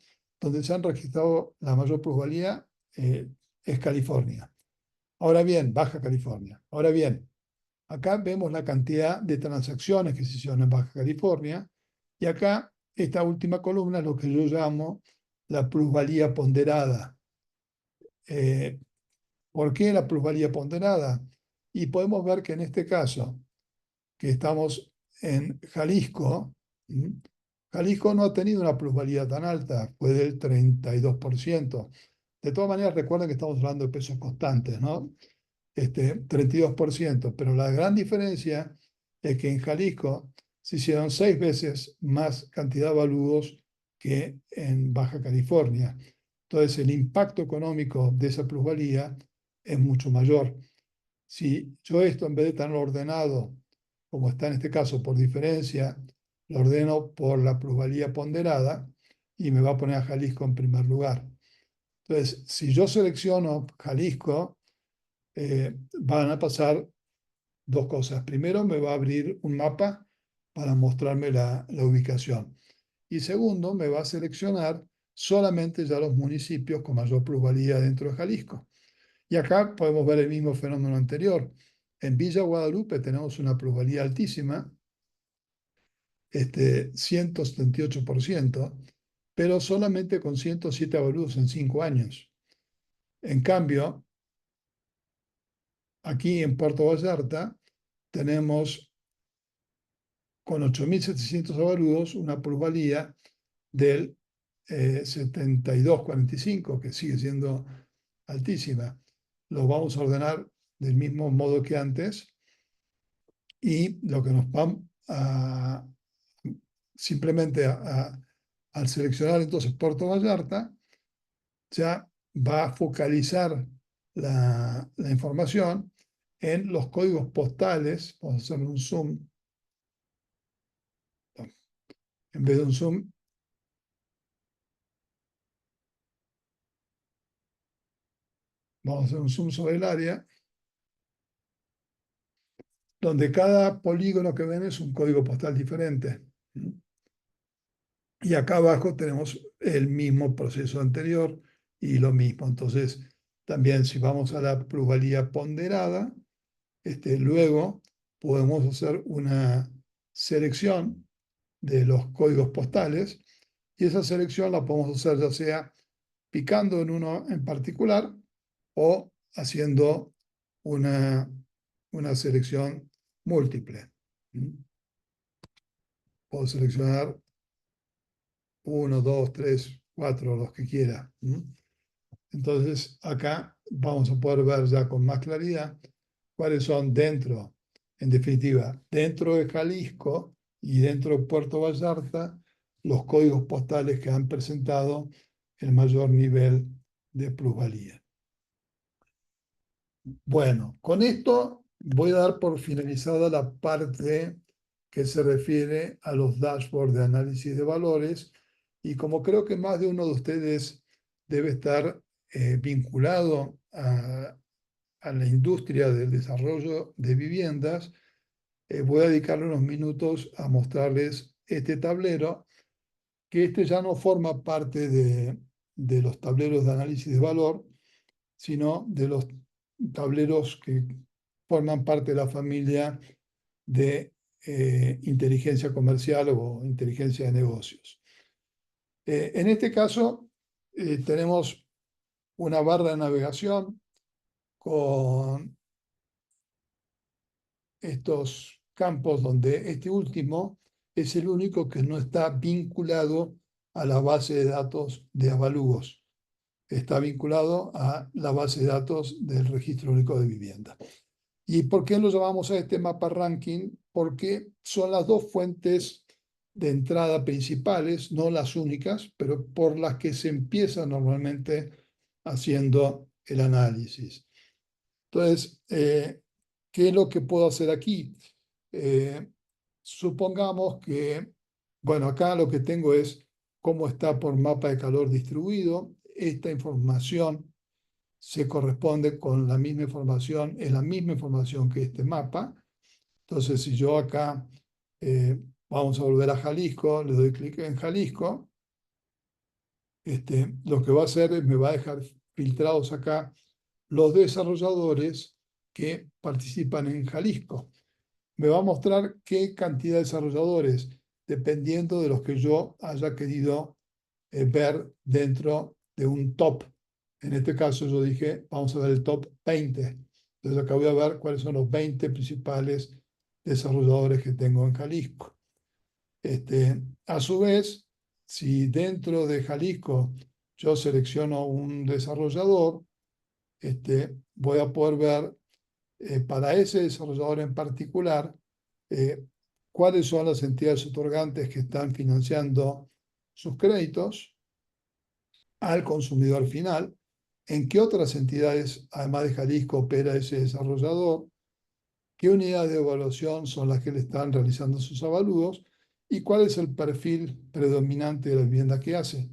S1: donde se han registrado la mayor plusvalía, es California. Ahora bien, Baja California. Ahora bien, acá vemos la cantidad de transacciones que se hicieron en Baja California, y acá, esta última columna es lo que yo llamo la plusvalía ponderada. ¿Por qué la plusvalía ponderada? Y podemos ver que en este caso, que estamos en Jalisco, Jalisco no ha tenido una plusvalía tan alta, fue del 32%. De todas maneras, recuerden que estamos hablando de pesos constantes, ¿no? 32%, pero la gran diferencia es que en Jalisco se hicieron 6 veces más cantidad de avalúos que en Baja California. Entonces, el impacto económico de esa plusvalía es mucho mayor. Si yo esto, en vez de tenerlo ordenado, como está en este caso por diferencia, lo ordeno por la plusvalía ponderada, y me va a poner a Jalisco en primer lugar. Entonces, si yo selecciono Jalisco, van a pasar dos cosas. Primero, me va a abrir un mapa para mostrarme la ubicación. Y segundo, me va a seleccionar solamente ya los municipios con mayor plusvalía dentro de Jalisco. Y acá podemos ver el mismo fenómeno anterior. En Villa Guadalupe tenemos una plusvalía altísima, 178%, pero solamente con 107 avalúos en 5 años. En cambio, aquí en Puerto Vallarta tenemos, con 8.700 avalúos, una plusvalía del 72,45, que sigue siendo altísima. Lo vamos a ordenar del mismo modo que antes, y lo que nos va a simplemente al seleccionar entonces Puerto Vallarta, ya va a focalizar la información en los códigos postales. Vamos a hacer un zoom. En vez de un zoom, vamos a hacer un zoom sobre el área, donde cada polígono que ven es un código postal diferente. Y acá abajo tenemos el mismo proceso anterior y lo mismo. Entonces, también si vamos a la plusvalía ponderada, luego podemos hacer una selección de los códigos postales, y esa selección la podemos hacer ya sea picando en uno en particular o haciendo una selección múltiple. Puedo seleccionar 1, 2, 3, 4, los que quiera. Entonces, acá vamos a poder ver ya con más claridad cuáles son dentro, en definitiva, dentro de Jalisco y dentro de Puerto Vallarta, los códigos postales que han presentado el mayor nivel de plusvalía. Bueno, con esto voy a dar por finalizada la parte que se refiere a los dashboards de análisis de valores, y como creo que más de uno de ustedes debe estar vinculado a la industria del desarrollo de viviendas, voy a dedicarle unos minutos a mostrarles este tablero, que ya no forma parte de los tableros de análisis de valor, sino de los tableros que forman parte de la familia de inteligencia comercial o inteligencia de negocios. En este caso, tenemos una barra de navegación con estos campos, donde este último es el único que no está vinculado a la base de datos de avalúos. está vinculado a la base de datos del Registro Único de Vivienda. ¿Y por qué lo llamamos a este mapa ranking? Porque son las dos fuentes de entrada principales, no las únicas, pero por las que se empieza normalmente haciendo el análisis. Entonces, ¿qué es lo que puedo hacer aquí? Supongamos que, bueno, acá lo que tengo es cómo está por mapa de calor distribuido. Esta información se corresponde con la misma información, es la misma información que este mapa. Entonces, si yo acá, vamos a volver a Jalisco, le doy clic en Jalisco, lo que va a hacer es me va a dejar filtrados acá los desarrolladores que participan en Jalisco. Me va a mostrar qué cantidad de desarrolladores, dependiendo de los que yo haya querido ver dentro de un top. En este caso yo dije, vamos a ver el top 20. Entonces acá voy a ver cuáles son los 20 principales desarrolladores que tengo en Jalisco. A su vez, si dentro de Jalisco yo selecciono un desarrollador, voy a poder ver para ese desarrollador en particular cuáles son las entidades otorgantes que están financiando sus créditos al consumidor final, en qué otras entidades, además de Jalisco, opera ese desarrollador, qué unidades de evaluación son las que le están realizando sus avalúos y cuál es el perfil predominante de la vivienda que hace,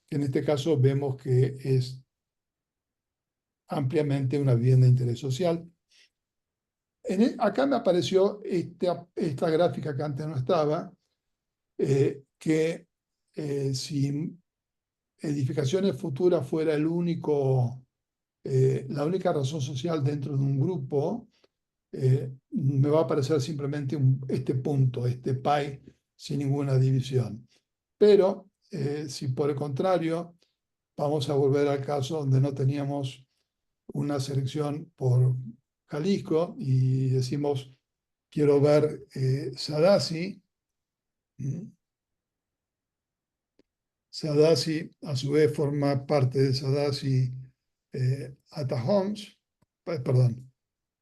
S1: que en este caso vemos que es ampliamente una vivienda de interés social. Acá me apareció esta gráfica que antes no estaba, que si edificaciones futuras fuera la única razón social dentro de un grupo, me va a aparecer simplemente este punto, este pie, sin ninguna división. Pero si por el contrario vamos a volver al caso donde no teníamos una selección por Jalisco y decimos, quiero ver Sadasi. Sadasi, a su vez, forma parte de Sadasi Ata Homes. Perdón,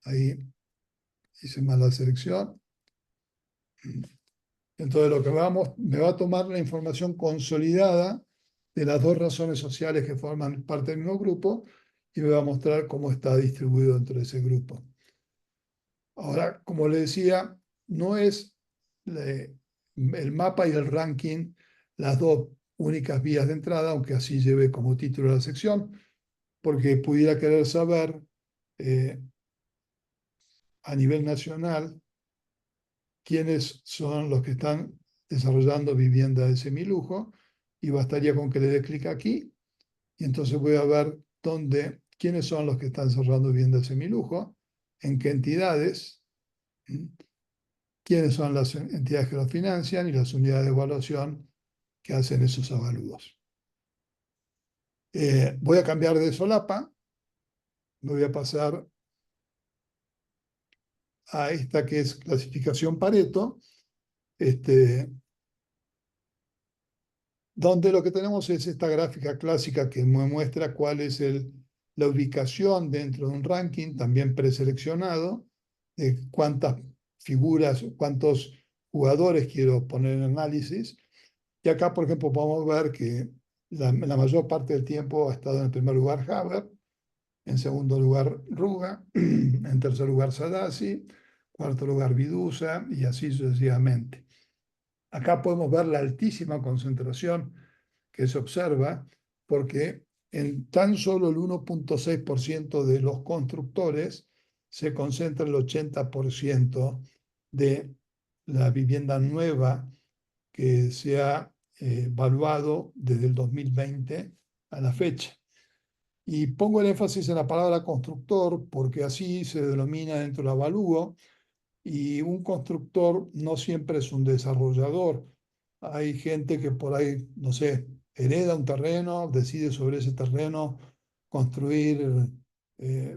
S1: ahí hice mal la selección. Entonces, lo que me va a tomar la información consolidada de las dos razones sociales que forman parte del mismo grupo y me va a mostrar cómo está distribuido dentro de ese grupo. Ahora, como le decía, no es el mapa y el ranking las dos únicas vías de entrada, aunque así lleve como título la sección, porque pudiera querer saber a nivel nacional quiénes son los que están desarrollando vivienda de semilujo y bastaría con que le dé clic aquí y entonces voy a ver quiénes son los que están desarrollando vivienda de semilujo, en qué entidades, quiénes son las entidades que los financian y las unidades de evaluación que hacen esos avalúos. Voy a cambiar de solapa, me voy a pasar a esta que es clasificación Pareto, donde lo que tenemos es esta gráfica clásica que me muestra cuál es la ubicación dentro de un ranking, también preseleccionado, de cuántas figuras, cuántos jugadores quiero poner en análisis. Y acá, por ejemplo, podemos ver que la mayor parte del tiempo ha estado en el primer lugar Haber, en segundo lugar Ruga, en tercer lugar Sadasi, cuarto lugar Vidusa y así sucesivamente. Acá podemos ver la altísima concentración que se observa porque en tan solo el 1.6% de los constructores se concentra el 80% de la vivienda nueva que se ha evaluado desde el 2020 a la fecha. Y pongo el énfasis en la palabra constructor porque así se denomina dentro del avalúo y un constructor no siempre es un desarrollador. Hay gente que por ahí, no sé, hereda un terreno, decide sobre ese terreno construir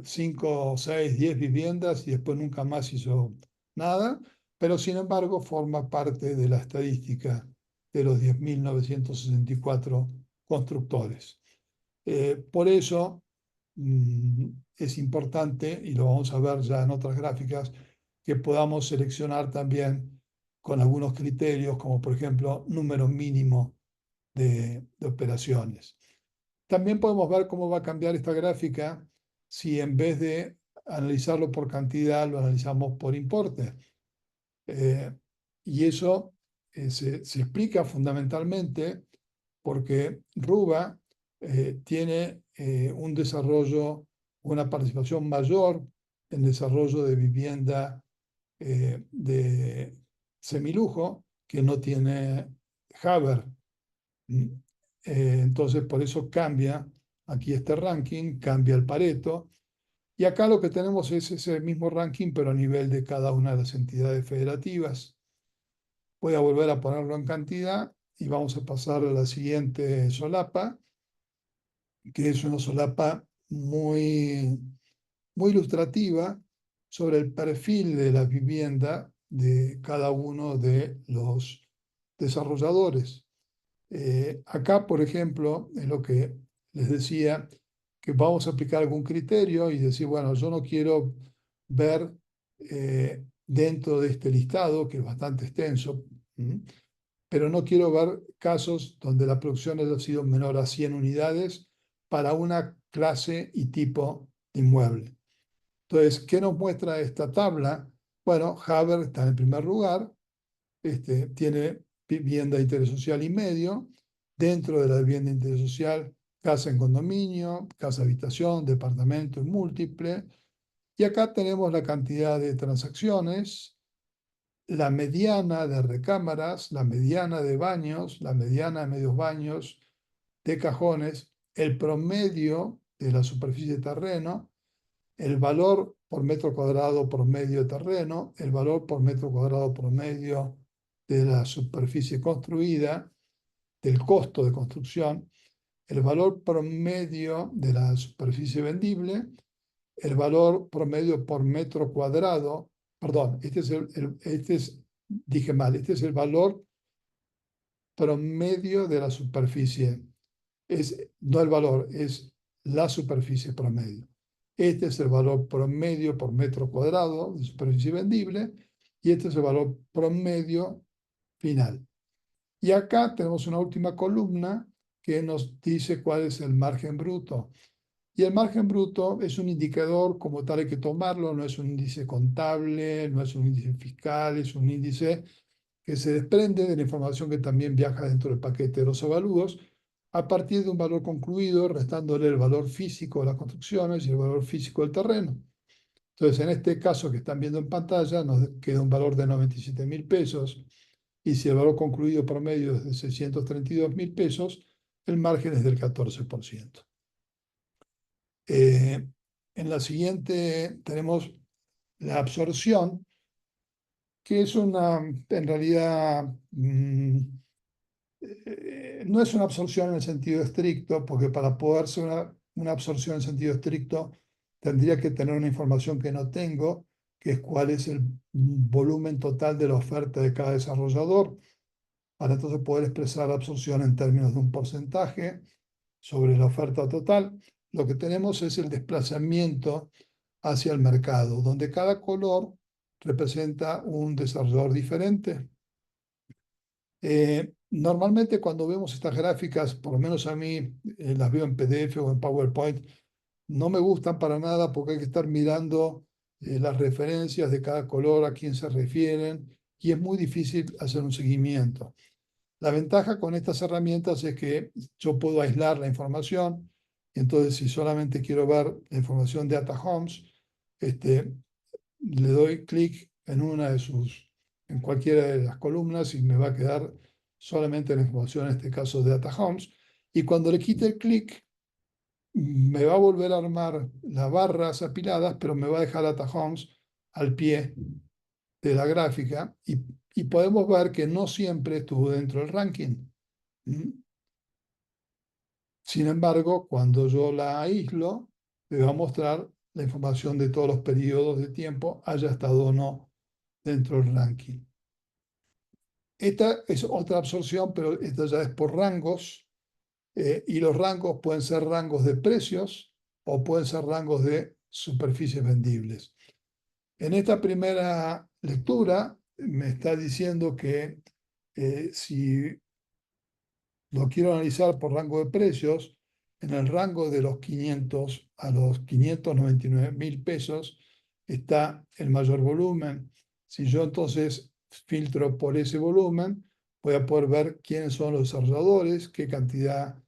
S1: 5, 6, 10 viviendas y después nunca más hizo nada, pero sin embargo forma parte de la estadística de los 10.964 constructores. Por eso es importante, y lo vamos a ver ya en otras gráficas, que podamos seleccionar también con algunos criterios, como por ejemplo número mínimo de operaciones. También podemos ver cómo va a cambiar esta gráfica si en vez de analizarlo por cantidad, lo analizamos por importe. Y eso se explica fundamentalmente porque Ruba tiene un desarrollo, una participación mayor en desarrollo de vivienda de semilujo que no tiene Haber. Mm. Entonces, por eso cambia aquí este ranking, cambia el Pareto. Y acá lo que tenemos es ese mismo ranking, pero a nivel de cada una de las entidades federativas. Voy a volver a ponerlo en cantidad y vamos a pasar a la siguiente solapa, que es una solapa muy ilustrativa sobre el perfil de la vivienda de cada uno de los desarrolladores. Acá, por ejemplo, es lo que les decía, que vamos a aplicar algún criterio y decir, bueno, yo no quiero ver dentro de este listado, que es bastante extenso, pero no quiero ver casos donde la producción haya sido menor a 100 unidades para una clase y tipo de inmueble. Entonces, ¿qué nos muestra esta tabla? Bueno, Haber está en primer lugar, tiene vivienda de interés social y medio. Dentro de la vivienda de interés social, casa en condominio, casa habitación, departamento en múltiple. Y acá tenemos la cantidad de transacciones, la mediana de recámaras, la mediana de baños, la mediana de medios baños, de cajones, el promedio de la superficie de terreno, el valor por metro cuadrado promedio de terreno, el valor por metro cuadrado promedio de la superficie construida, del costo de construcción, el valor promedio de la superficie vendible, el valor promedio por metro cuadrado, perdón, dije mal, este es el valor promedio de la superficie, no el valor, es la superficie promedio. Este es el valor promedio por metro cuadrado de superficie vendible y este es el valor promedio final. Y acá tenemos una última columna que nos dice cuál es el margen bruto. Y el margen bruto es un indicador, como tal hay que tomarlo, no es un índice contable, no es un índice fiscal, es un índice que se desprende de la información que también viaja dentro del paquete de los avalúos a partir de un valor concluido, restándole el valor físico de las construcciones y el valor físico del terreno. Entonces, en este caso que están viendo en pantalla, nos queda un valor de 97.000 pesos y si el valor concluido promedio es de 632.000 pesos, el margen es del 14%. En la siguiente tenemos la absorción, que es en realidad, no es una absorción en el sentido estricto, porque para poder ser una absorción en sentido estricto, tendría que tener una información que no tengo, que es cuál es el volumen total de la oferta de cada desarrollador, para entonces poder expresar la absorción en términos de un porcentaje sobre la oferta total. Lo que tenemos es el desplazamiento hacia el mercado, donde cada color representa un desarrollador diferente. Normalmente cuando vemos estas gráficas, por lo menos a mí las veo en PDF o en PowerPoint, no me gustan para nada porque hay que estar mirando las referencias de cada color, a quién se refieren, y es muy difícil hacer un seguimiento. La ventaja con estas herramientas es que yo puedo aislar la información, y entonces si solamente quiero ver la información de Data Homes, le doy clic en cualquiera de las columnas y me va a quedar solamente la información, en este caso de Data Homes, y cuando le quite el clic, me va a volver a armar las barras apiladas, pero me va a dejar Data Homes al pie de la gráfica y podemos ver que no siempre estuvo dentro del ranking. Sin embargo, cuando yo la aíslo, me va a mostrar la información de todos los periodos de tiempo, haya estado o no dentro del ranking. Esta es otra absorción, pero esta ya es por rangos. Y los rangos pueden ser rangos de precios o pueden ser rangos de superficies vendibles. En esta primera lectura me está diciendo que si lo quiero analizar por rango de precios, en el rango de los 500 a los 599.000 pesos está el mayor volumen. Si yo entonces filtro por ese volumen, voy a poder ver quiénes son los desarrolladores, qué cantidad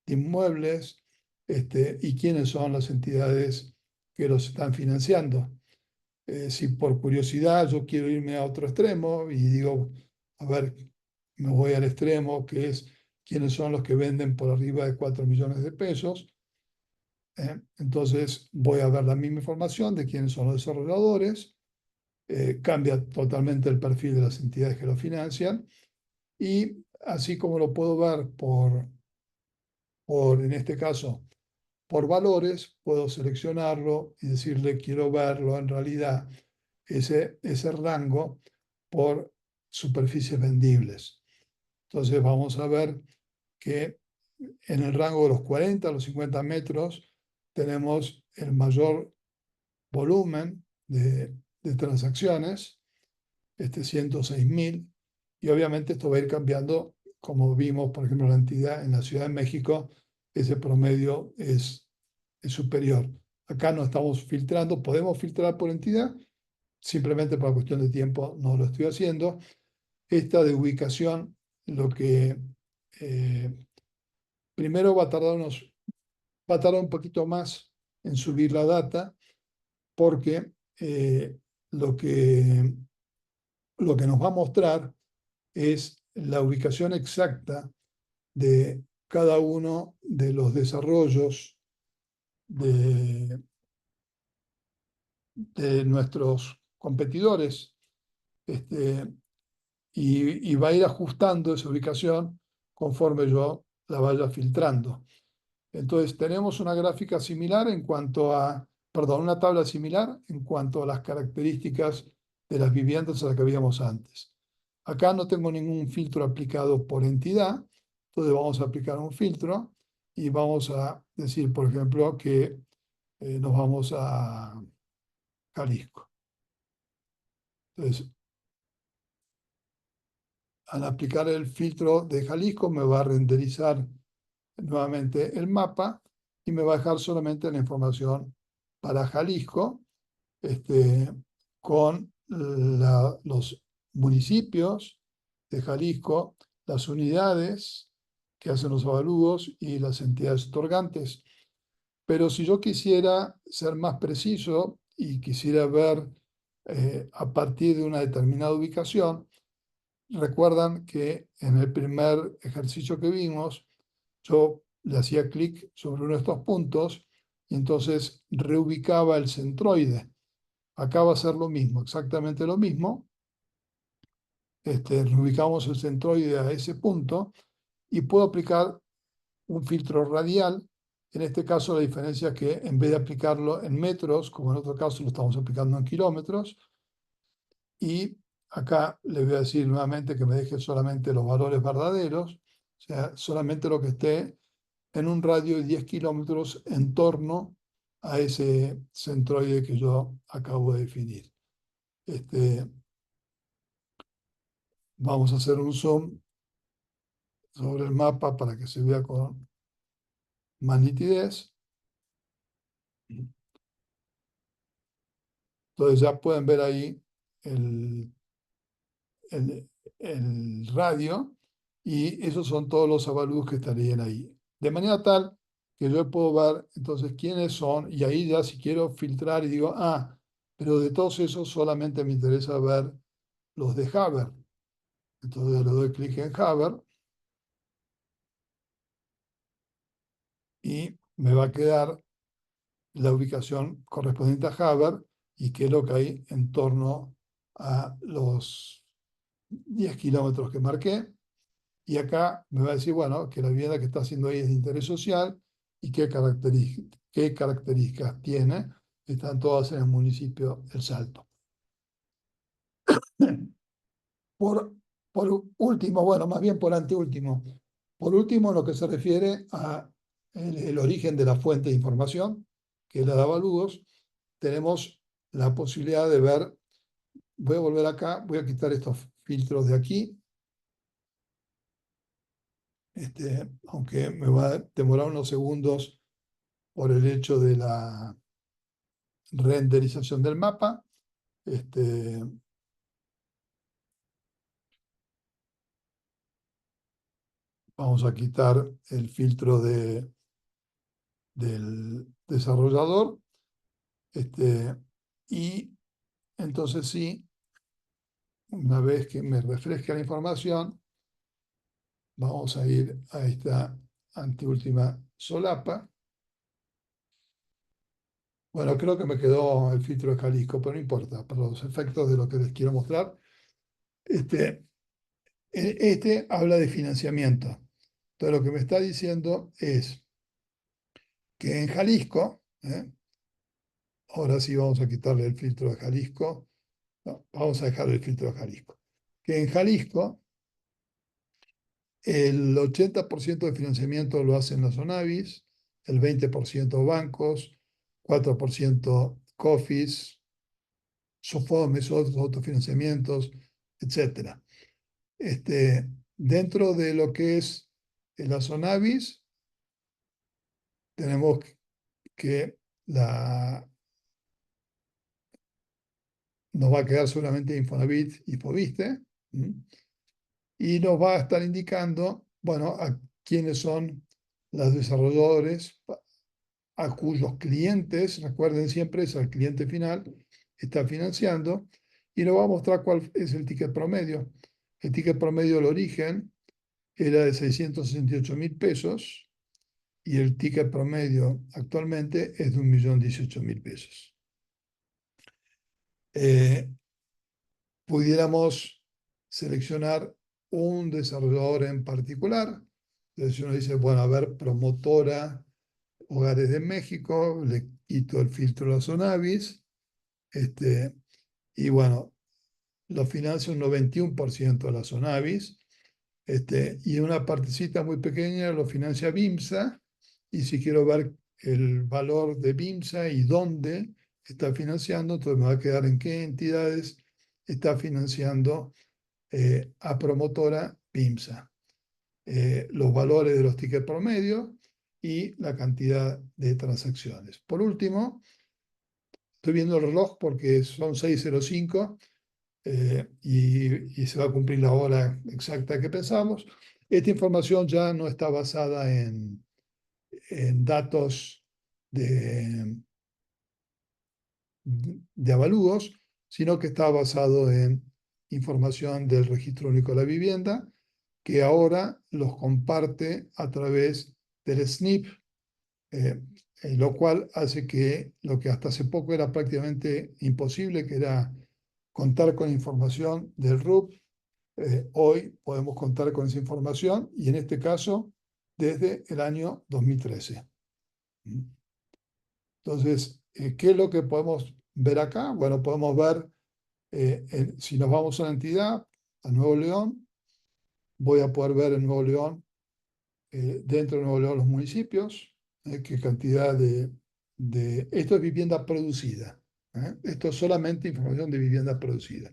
S1: de inmuebles, y quiénes son las entidades que los están financiando. Si por curiosidad yo quiero irme a otro extremo y digo, a ver, me voy al extremo que es quiénes son los que venden por arriba de 4 millones de pesos. Entonces voy a ver la misma información de quiénes son los desarrolladores. Cambia totalmente el perfil de las entidades que lo financian. Y así como lo puedo ver en este caso, por valores, puedo seleccionarlo y decirle quiero verlo en realidad ese rango por superficies vendibles. Entonces vamos a ver que en el rango de los 40 a los 50 metros tenemos el mayor volumen de transacciones, 106.000, y obviamente esto va a ir cambiando, como vimos, por ejemplo, la entidad en la Ciudad de México, ese promedio es superior. Acá no estamos filtrando, podemos filtrar por entidad, simplemente por cuestión de tiempo no lo estoy haciendo. Esta de ubicación, lo que primero va a tardar un poquito más en subir la data, porque lo que, lo que nos va a mostrar es la ubicación exacta de cada uno de los desarrollos de nuestros competidores, y va a ir ajustando esa ubicación conforme yo la vaya filtrando. Entonces tenemos una gráfica similar en cuanto a, perdón, una tabla similar en cuanto a las características de las viviendas a las que habíamos antes. Acá no tengo ningún filtro aplicado por entidad, entonces vamos a aplicar un filtro y vamos a decir, por ejemplo, que nos vamos a Jalisco. Entonces, al aplicar el filtro de Jalisco me va a renderizar nuevamente el mapa y me va a dejar solamente la información para Jalisco, con los municipios de Jalisco, las unidades que hacen los avalúos y las entidades otorgantes. Pero si yo quisiera ser más preciso y quisiera ver a partir de una determinada ubicación, recuerdan que en el primer ejercicio que vimos, yo le hacía clic sobre uno de estos puntos y entonces reubicaba el centroide. Acá va a ser lo mismo, exactamente lo mismo. Reubicamos el centroide a ese punto y puedo aplicar un filtro radial. En este caso la diferencia es que en vez de aplicarlo en metros, como en otro caso lo estamos aplicando en kilómetros, y acá le voy a decir nuevamente que me deje solamente los valores verdaderos, o sea, solamente lo que esté en un radio de 10 kilómetros en torno a ese centroide que yo acabo de definir. Vamos a hacer un zoom sobre el mapa para que se vea con más nitidez. Entonces ya pueden ver ahí el, el radio, y esos son todos los avalúos que estarían ahí. De manera tal que yo puedo ver entonces quiénes son, y ahí ya si quiero filtrar y digo, pero de todos esos solamente me interesa ver los de Haber. Entonces le doy clic en Haber y me va a quedar la ubicación correspondiente a Haber y qué es lo que hay en torno a los 10 kilómetros que marqué. Y acá me va a decir, bueno, que la vivienda que está haciendo ahí es de interés social y qué características tiene. Están todas en el municipio El Salto. Por, por último, bueno, más bien por anteúltimo, Por último, en lo que se refiere a el origen de la fuente de información, que es la de avalúos, tenemos la posibilidad de ver, voy a volver acá, voy a quitar estos filtros de aquí, aunque me va a demorar unos segundos por el hecho de la renderización del mapa. Vamos a quitar el filtro del desarrollador. Y entonces sí, una vez que me refresque la información, vamos a ir a esta anteúltima solapa. Bueno, creo que me quedó el filtro de Jalisco, pero no importa, para los efectos de lo que les quiero mostrar. Este habla de financiamiento. Entonces lo que me está diciendo es que en Jalisco, ahora sí vamos a quitarle el filtro de Jalisco, no, vamos a dejarle el filtro de Jalisco, que en Jalisco el 80% de financiamiento lo hacen los ONAVIS, el 20% bancos, 4% COFIs, SOFOMES, otros autofinanciamientos, etc. Dentro de lo que es las ONAVIS, tenemos que nos va a quedar solamente Infonavit y Foviste, y nos va a estar indicando, bueno, a quiénes son los desarrolladores a cuyos clientes, recuerden siempre, es al cliente final, está financiando, y nos va a mostrar cuál es el ticket promedio. El ticket promedio del origen era de 668.000 pesos, y el ticket promedio actualmente es de 1.018.000 pesos. Pudiéramos seleccionar un desarrollador en particular. Entonces uno dice, bueno, a ver, promotora Hogares de México, le quito el filtro a las Sonavis, y bueno, lo financia un 91% de las Sonavis, y una partecita muy pequeña lo financia BIMSA, y si quiero ver el valor de BIMSA y dónde está financiando, entonces me va a quedar en qué entidades está financiando a promotora BIMSA. Los valores de los tickets promedio y la cantidad de transacciones. Por último, estoy viendo el reloj porque son 6:05 y se va a cumplir la hora exacta que pensamos. Esta información ya no está basada en datos de avalúos, sino que está basado en información del Registro Único de la Vivienda, que ahora los comparte a través del SNP, lo cual hace que lo que hasta hace poco era prácticamente imposible, que era contar con información del RUP, hoy podemos contar con esa información, y en este caso desde el año 2013. Entonces, ¿qué es lo que podemos ver acá? Bueno, podemos ver, si nos vamos a la entidad, a Nuevo León, voy a poder ver en Nuevo León, dentro de Nuevo León, los municipios, qué cantidad esto es vivienda producida. Esto es solamente información de vivienda producida.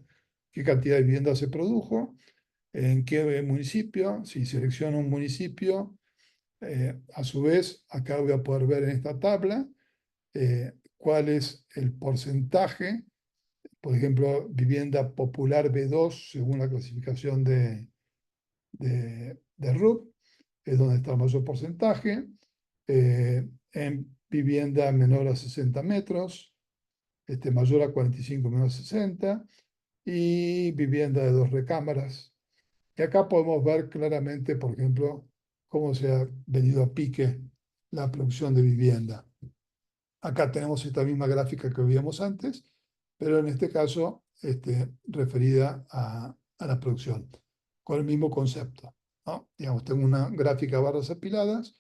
S1: ¿Qué cantidad de vivienda se produjo? ¿En qué municipio? Si selecciono un municipio, a su vez, acá voy a poder ver en esta tabla cuál es el porcentaje, por ejemplo, vivienda popular B2, según la clasificación de RUP, es donde está el mayor porcentaje, en vivienda menor a 60 metros, mayor a 45 menos 60, y vivienda de 2 recámaras. Y acá podemos ver claramente, por ejemplo, cómo se ha venido a pique la producción de vivienda. Acá tenemos esta misma gráfica que veíamos antes, pero en este caso referida a la producción, con el mismo concepto, ¿no? Digamos, tengo una gráfica de barras apiladas,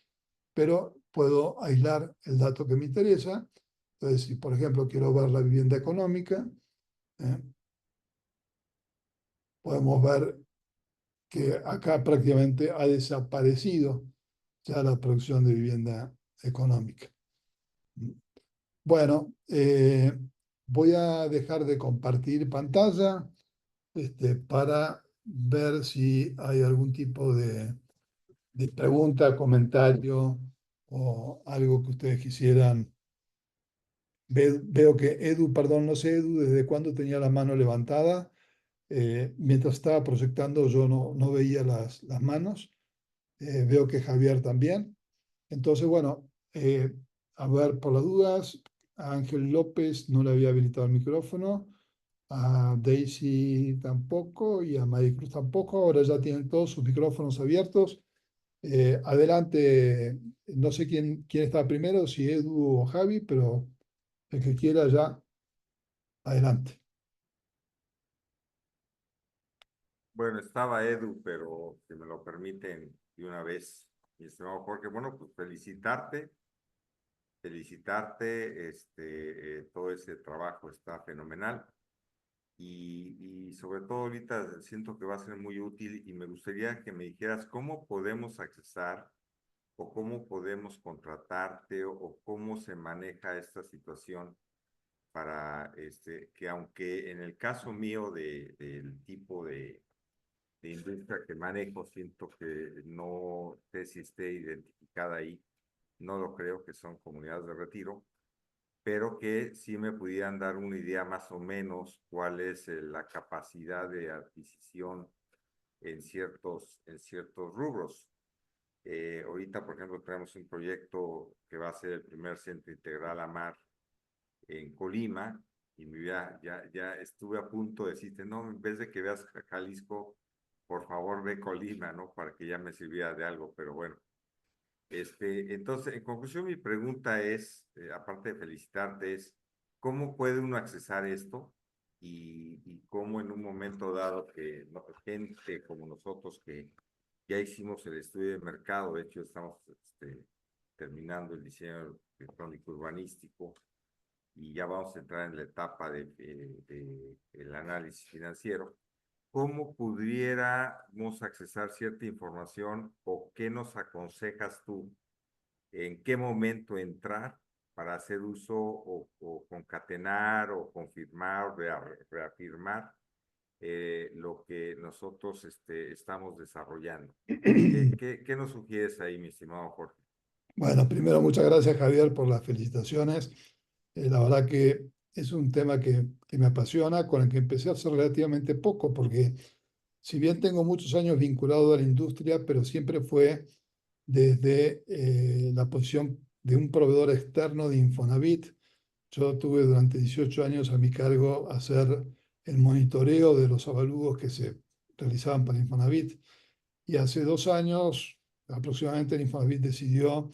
S1: pero puedo aislar el dato que me interesa. Entonces, si por ejemplo quiero ver la vivienda económica, podemos ver que acá prácticamente ha desaparecido ya la producción de vivienda económica. Bueno, voy a dejar de compartir pantalla para ver si hay algún tipo de pregunta, comentario o algo que ustedes quisieran. Veo que Edu, perdón, no sé, Edu, desde cuándo tenía la mano levantada. Mientras estaba proyectando yo no veía las manos. Veo que Javier también. Entonces, bueno, a ver, por las dudas, a Ángel López no le había habilitado el micrófono, a Daisy tampoco y a Maricruz tampoco. Ahora ya tienen todos sus micrófonos abiertos. Adelante, no sé quién está primero, si Edu o Javi, pero el que quiera ya, adelante.
S3: Bueno, estaba Edu, pero si me lo permiten de una vez, mi estimado Jorge, bueno, pues felicitarte, todo ese trabajo está fenomenal y sobre todo ahorita siento que va a ser muy útil y me gustaría que me dijeras cómo podemos accesar o cómo podemos contratarte o cómo se maneja esta situación para que aunque en el caso mío del tipo de industria que manejo, siento que no sé si esté identificada ahí, no lo creo que son comunidades de retiro, pero que sí me pudieran dar una idea más o menos cuál es la capacidad de adquisición en ciertos rubros. Ahorita, por ejemplo, tenemos un proyecto que va a ser el primer centro integral a mar en Colima, y ya estuve a punto de decirte, no, en vez de que veas Jalisco, por favor ve Colima, ¿no? Para que ya me sirviera de algo, pero bueno. Entonces, en conclusión, mi pregunta es, aparte de felicitarte, es, ¿cómo puede uno accesar esto? Y cómo en un momento dado que no, gente como nosotros que ya hicimos el estudio de mercado, de hecho estamos terminando el diseño electrónico urbanístico, y ya vamos a entrar en la etapa de el análisis financiero. ¿Cómo pudiéramos accesar cierta información o qué nos aconsejas tú? ¿En qué momento entrar para hacer uso o concatenar o confirmar o reafirmar lo que nosotros estamos desarrollando? ¿Qué nos sugieres ahí, mi estimado Jorge?
S1: Bueno, primero, muchas gracias, Javier, por las felicitaciones. La verdad que es un tema que me apasiona, con el que empecé hace relativamente poco, porque si bien tengo muchos años vinculado a la industria, pero siempre fue desde la posición de un proveedor externo de Infonavit. Yo tuve durante 18 años a mi cargo hacer el monitoreo de los avalúos que se realizaban para Infonavit. Y hace 2 años aproximadamente el Infonavit decidió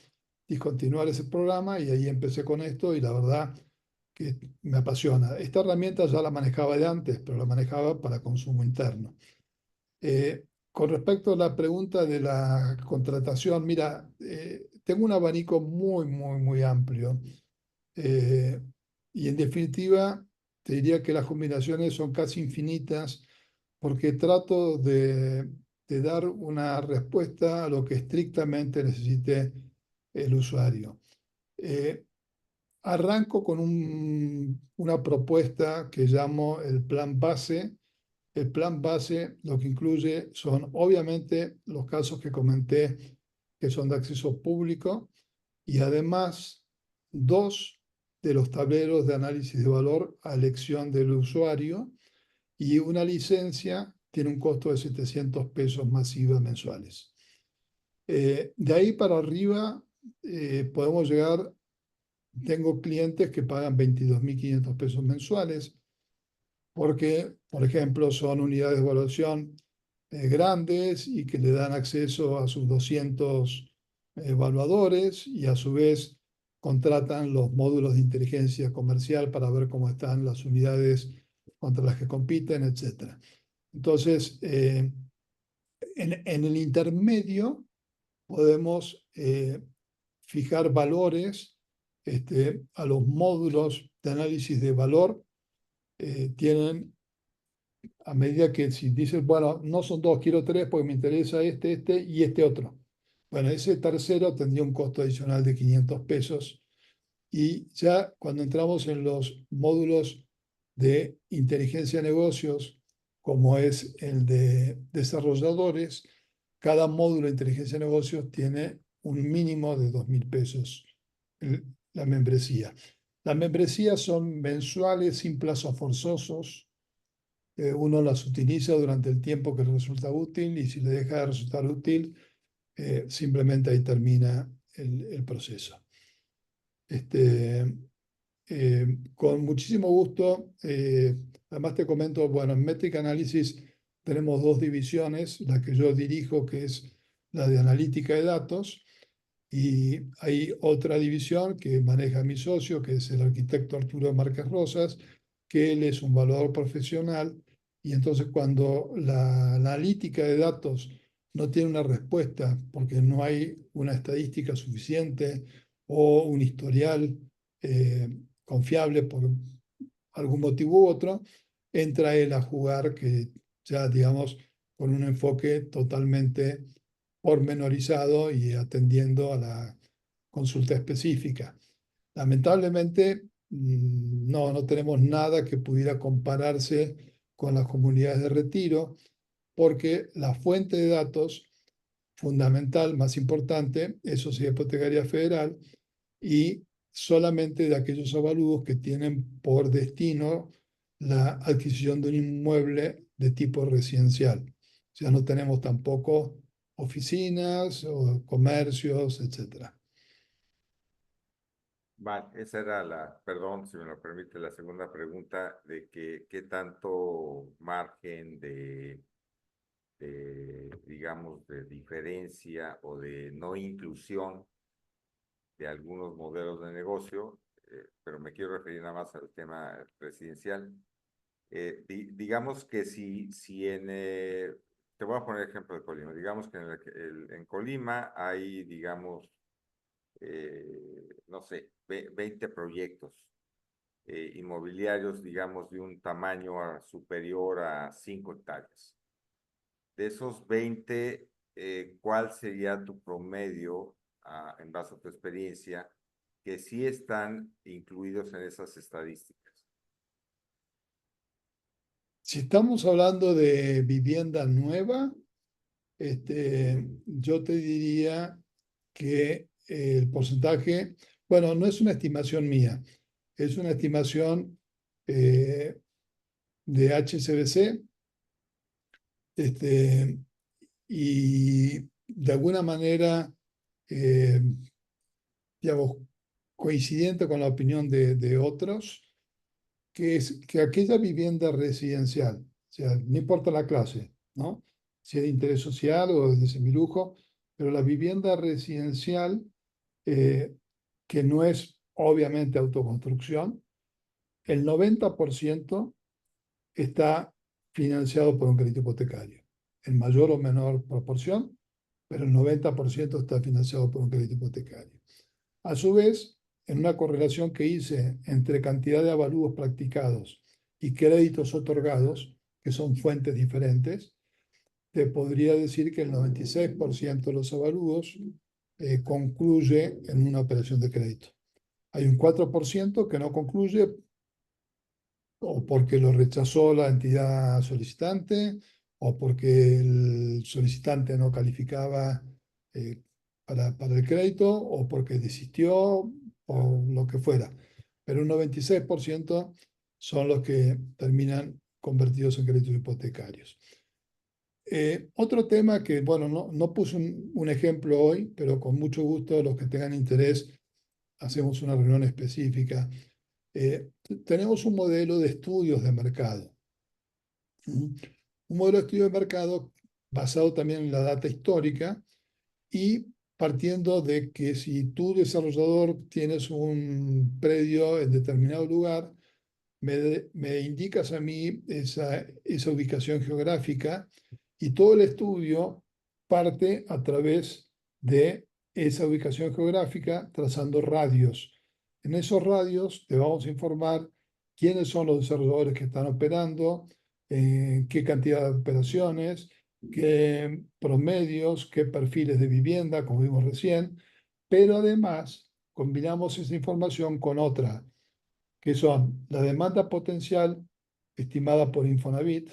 S1: discontinuar ese programa y ahí empecé con esto y la verdad que me apasiona. Esta herramienta ya la manejaba de antes, pero la manejaba para consumo interno. Con respecto a la pregunta de la contratación, mira, tengo un abanico muy amplio. Eh, y en definitiva, te diría que las combinaciones son casi infinitas porque trato de dar una respuesta a lo que estrictamente necesite el usuario. Eh, Arranco con una propuesta que llamo el plan base. El plan base lo que incluye son obviamente los casos que comenté que son de acceso público y además dos de los tableros de análisis de valor a elección del usuario y una licencia tiene un costo de 700 pesos masiva mensuales. De ahí para arriba podemos llegar, tengo clientes que pagan 22.500 pesos mensuales porque, por ejemplo, son unidades de evaluación grandes y que le dan acceso a sus 200 evaluadores y a su vez contratan los módulos de inteligencia comercial para ver cómo están las unidades contra las que compiten, etc. Entonces, en el intermedio podemos fijar valores a los módulos de análisis de valor. Tienen a medida que si dices, bueno, no son dos, quiero tres porque me interesa este y este otro. Bueno, ese tercero tendría un costo adicional de 500 pesos. Y ya cuando entramos en los módulos de inteligencia de negocios, como es el de desarrolladores, cada módulo de inteligencia de negocios tiene un mínimo de 2.000 pesos la membresía. Las membresías son mensuales sin plazos forzosos. Uno las utiliza durante el tiempo que le resulta útil y si le deja de resultar útil, simplemente ahí termina el proceso. Con muchísimo gusto. Además te comento, bueno, en Metric Analysis tenemos dos divisiones, la que yo dirijo, que es la de analítica de datos, y hay otra división que maneja mi socio, que es el arquitecto Arturo Márquez Rosas, que él es un evaluador profesional, y entonces cuando la analítica de datos no tiene una respuesta porque no hay una estadística suficiente o un historial confiable por algún motivo u otro, entra él a jugar que ya, digamos, con un enfoque totalmente pormenorizado y atendiendo a la consulta específica. Lamentablemente, no tenemos nada que pudiera compararse con las comunidades de retiro, porque la fuente de datos fundamental, más importante, es Sociedad Hipotecaria Federal, y solamente de aquellos avalúos que tienen por destino la adquisición de un inmueble de tipo residencial. O sea, no tenemos tampoco oficinas o comercios, etc.
S3: Vale, esa era perdón, si me lo permite, la segunda pregunta de qué tanto margen digamos, de diferencia o de no inclusión de algunos modelos de negocio, pero me quiero referir nada más al tema residencial. Digamos que si te voy a poner ejemplo de Colima, digamos que en Colima hay, digamos, no sé, 20 proyectos inmobiliarios, digamos, de un tamaño superior a 5 hectáreas. De esos 20, ¿cuál sería tu promedio, en base a tu experiencia, que sí están incluidos en esas estadísticas?
S1: Si estamos hablando de vivienda nueva, yo te diría que el porcentaje, bueno, no es una estimación mía, es una estimación de HSBC, y de alguna manera, digamos, coincidente con la opinión de otros, que es que aquella vivienda residencial, o sea, no importa la clase, ¿no? Si es de interés social o de semilujo, pero la vivienda residencial, que no es obviamente autoconstrucción, el 90% está financiado por un crédito hipotecario, en mayor o menor proporción, pero el 90% está financiado por un crédito hipotecario. A su vez, en una correlación que hice entre cantidad de avalúos practicados y créditos otorgados, que son fuentes diferentes, te podría decir que el 96% de los avalúos concluye en una operación de crédito. Hay un 4% que no concluye o porque lo rechazó la entidad solicitante o porque el solicitante no calificaba eh, para el crédito o porque desistió o lo que fuera. Pero un 96% son los que terminan convertidos en créditos hipotecarios. Otro tema que, bueno, no puse un ejemplo hoy, pero con mucho gusto los que tengan interés hacemos una reunión específica. Tenemos un modelo de estudios de mercado. Un modelo de estudio de mercado basado también en la data histórica y partiendo de que si tú, desarrollador, tienes un predio en determinado lugar, me indicas a mí esa ubicación geográfica y todo el estudio parte a través de esa ubicación geográfica trazando radios. En esos radios te vamos a informar quiénes son los desarrolladores que están operando, qué cantidad de operaciones, qué promedios, qué perfiles de vivienda, como vimos recién, pero además combinamos esa información con otra, que son la demanda potencial estimada por Infonavit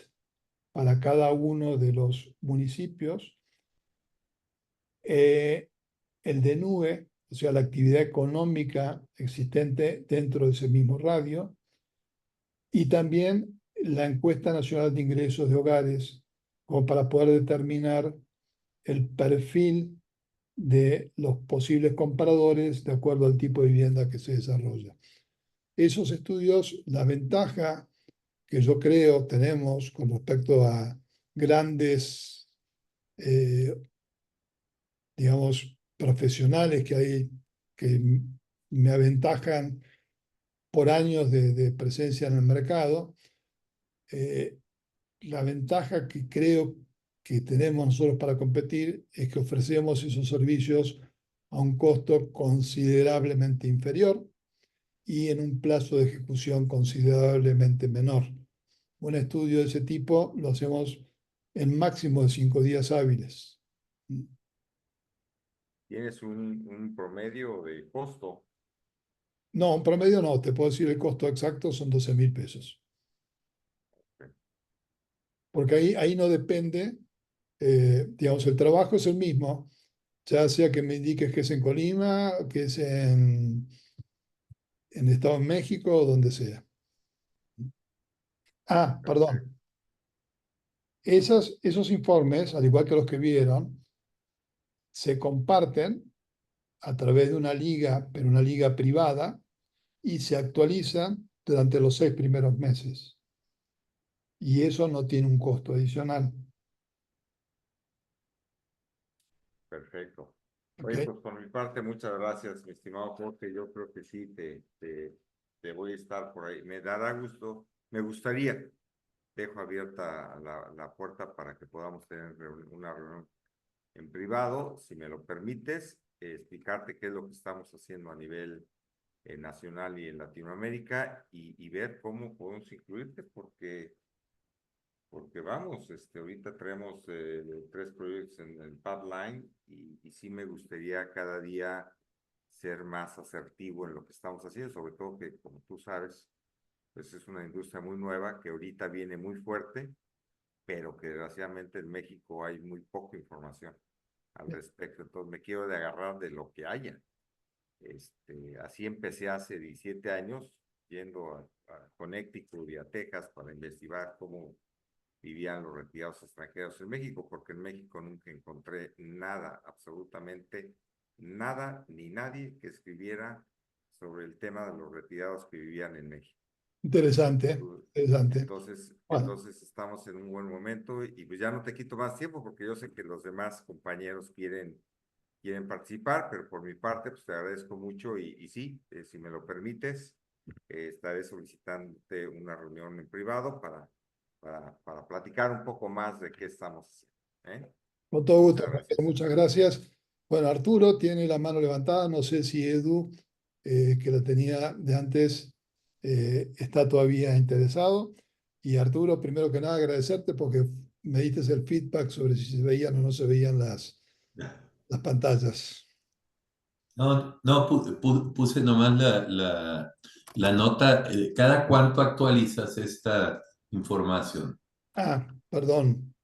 S1: para cada uno de los municipios, el DNUE, o sea, la actividad económica existente dentro de ese mismo radio, y también la encuesta nacional de ingresos de hogares, como para poder determinar el perfil de los posibles compradores de acuerdo al tipo de vivienda que se desarrolla. Esos estudios, la ventaja que yo creo tenemos con respecto a grandes, digamos, profesionales que hay que me aventajan por años de presencia en el mercado, la ventaja que creo que tenemos nosotros para competir es que ofrecemos esos servicios a un costo considerablemente inferior y en un plazo de ejecución considerablemente menor. Un estudio de ese tipo lo hacemos en máximo de 5 días hábiles.
S3: ¿Tienes un promedio de costo?
S1: No, un promedio no, te puedo decir el costo exacto son 12.000 pesos. Porque ahí no depende, digamos, el trabajo es el mismo, ya sea que me indiques que es en Colima, que es en Estado de México o donde sea. Ah,
S3: Perfecto.
S1: perdón. Esos informes, al igual que los que vieron, se comparten a través de una liga, pero una liga privada, y se actualizan durante los 6 primeros meses. Y eso no tiene un costo adicional.
S3: Perfecto.
S1: ¿Ok?
S3: Oye, pues por mi parte, muchas gracias, mi estimado Jorge. Yo creo que sí, te voy a estar por ahí. Me dará gusto, me gustaría, dejo abierta la puerta para que podamos tener una reunión en privado, si me lo permites, explicarte qué es lo que estamos haciendo a nivel nacional y en Latinoamérica y ver cómo podemos incluirte, porque vamos, ahorita tenemos 3 proyectos en el pipeline y sí me gustaría cada día ser más asertivo en lo que estamos haciendo, sobre todo que, como tú sabes, pues es una industria muy nueva que ahorita viene muy fuerte, pero que desgraciadamente en México hay muy poca información al respecto. Entonces me quiero de agarrar de lo que haya. Así empecé hace 17 años yendo a Connecticut y a Texas para investigar cómo vivían los retirados extranjeros en México, porque en México nunca encontré nada, absolutamente nada, ni nadie que escribiera sobre el tema de los retirados que vivían en México.
S1: Interesante, interesante.
S3: Entonces,
S1: Bueno,
S3: entonces estamos en un buen momento y pues ya no te quito más tiempo porque yo sé que los demás compañeros quieren participar, pero por mi parte pues te agradezco mucho y sí, si me lo permites, estaré solicitándote una reunión en privado para platicar un poco más de qué estamos haciendo.
S1: con todo gusto,
S3: Muchas
S1: Javier,
S3: gracias.
S1: muchas gracias. Bueno, Arturo tiene la mano levantada, no sé si Edu, que la tenía de antes, está todavía interesado. Y Arturo, primero que nada, agradecerte porque me diste el feedback sobre si se veían o no se veían las pantallas.
S2: No, no, puse nomás la nota. ¿Cada cuánto actualizas esta información?
S1: Ah, perdón,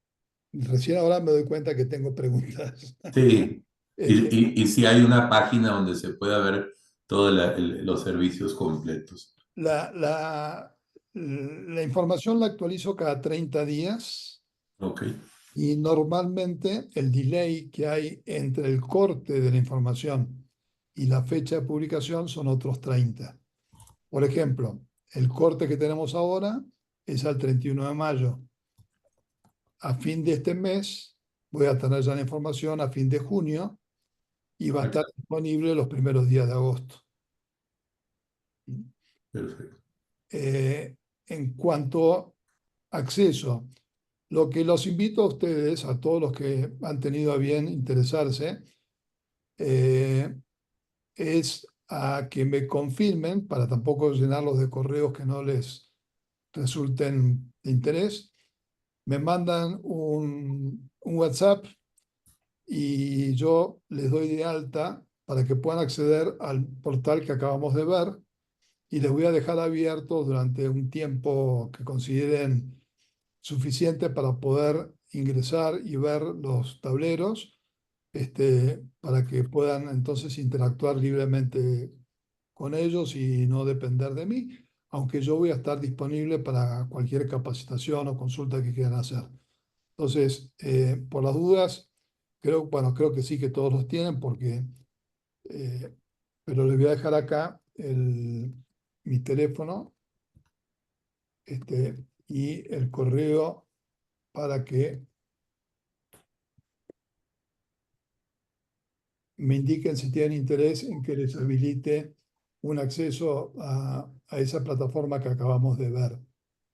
S1: recién ahora me doy cuenta que tengo preguntas.
S2: Sí,
S1: Este,
S2: y si hay una página donde se pueda ver todos los servicios completos.
S1: la, la, la información la actualizo cada 30 días.
S2: Ok,
S1: Y normalmente el delay que hay entre el corte de la información y la fecha de publicación son otros 30. Por ejemplo, el corte que tenemos ahora es al 31 de mayo. A fin de este mes voy a tener ya la información a fin de junio y va a estar
S2: correcto,
S1: disponible los primeros días de agosto.
S2: perfecto.
S1: En cuanto a acceso, lo que los invito a ustedes, a todos los que han tenido a bien interesarse, eh, es a que me confirmen, para tampoco llenarlos de correos que no les resulten de interés, me mandan un WhatsApp y yo les doy de alta para que puedan acceder al portal que acabamos de ver y les voy a dejar abierto durante un tiempo que consideren suficiente para poder ingresar y ver los tableros, para que puedan entonces interactuar libremente con ellos y no depender de mí, aunque yo voy a estar disponible para cualquier capacitación o consulta que quieran hacer. Entonces, por las dudas, bueno, creo que sí que todos los tienen, eh, pero les voy a dejar acá mi teléfono, y el correo para que me indiquen si tienen interés en que les habilite un acceso a esa plataforma que acabamos de ver.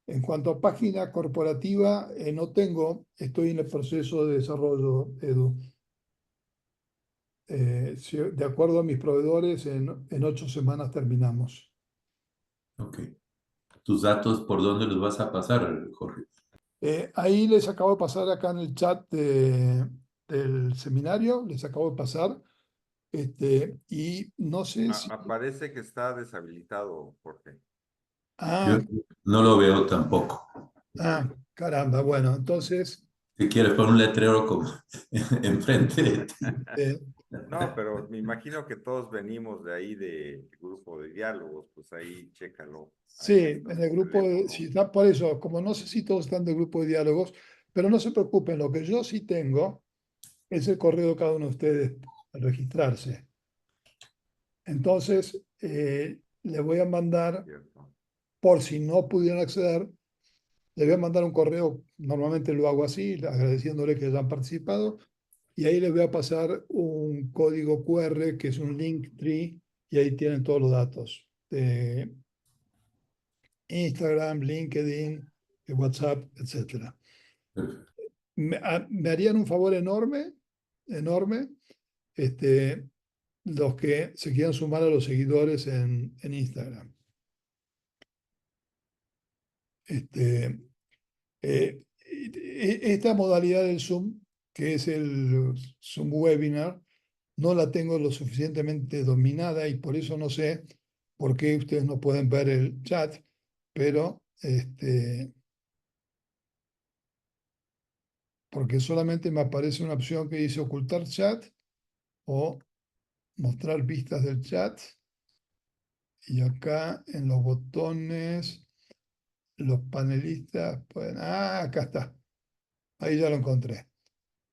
S1: En cuanto a página corporativa, no tengo, estoy en el proceso de desarrollo, Edu. De acuerdo a mis proveedores, en 8 semanas terminamos.
S2: Ok. ¿Tus datos por dónde los vas a pasar, Jorge?
S1: Ahí les acabo de pasar acá en el chat del seminario, les acabo de pasar, y no sé si...
S3: Aparece que está deshabilitado, Jorge.
S2: Yo
S1: Ah,
S2: no lo veo tampoco.
S1: caramba, bueno, entonces...
S2: Si quieres poner un letrero como enfrente de ti.
S1: eh,
S3: No, pero me imagino que todos venimos de ahí del grupo de diálogos, pues ahí chécalo.
S1: Sí,
S3: Ahí
S1: en
S3: está
S1: el
S3: su
S1: grupo de,
S3: teléfono.
S1: sí, por eso, como no sé si todos están del grupo de diálogos, pero no se preocupen, lo que yo sí tengo es el correo de cada uno de ustedes al registrarse. Entonces, le voy a mandar,
S3: ¿Cierto?
S1: por si no pudieron acceder, le voy a mandar un correo, normalmente lo hago así, agradeciéndole que hayan participado, y ahí les voy a pasar un código QR que es un Linktree, y ahí tienen todos los datos de Instagram, LinkedIn, WhatsApp, etcétera. Me harían un favor enorme, enorme, los que se quieran sumar a los seguidores en Instagram. Esta modalidad del Zoom, que es el Zoom Webinar, no la tengo lo suficientemente dominada y por eso no sé por qué ustedes no pueden ver el chat, pero porque solamente me aparece una opción que dice ocultar chat o mostrar vistas del chat. Y acá en los botones, los panelistas pueden... Acá está. Ahí ya lo encontré.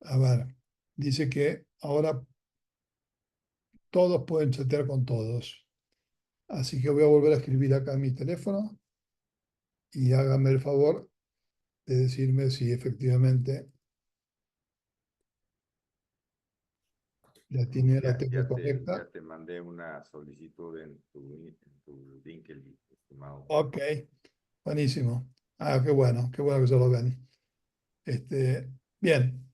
S1: A ver, dice que ahora todos pueden chatear con todos. Así que voy a volver a escribir acá en mi teléfono y háganme el favor de decirme si efectivamente la tengo correcta.
S3: Ya te mandé una solicitud en tu LinkedIn, estimado.
S1: Ok, buenísimo. Qué bueno que ya lo ven. Bien,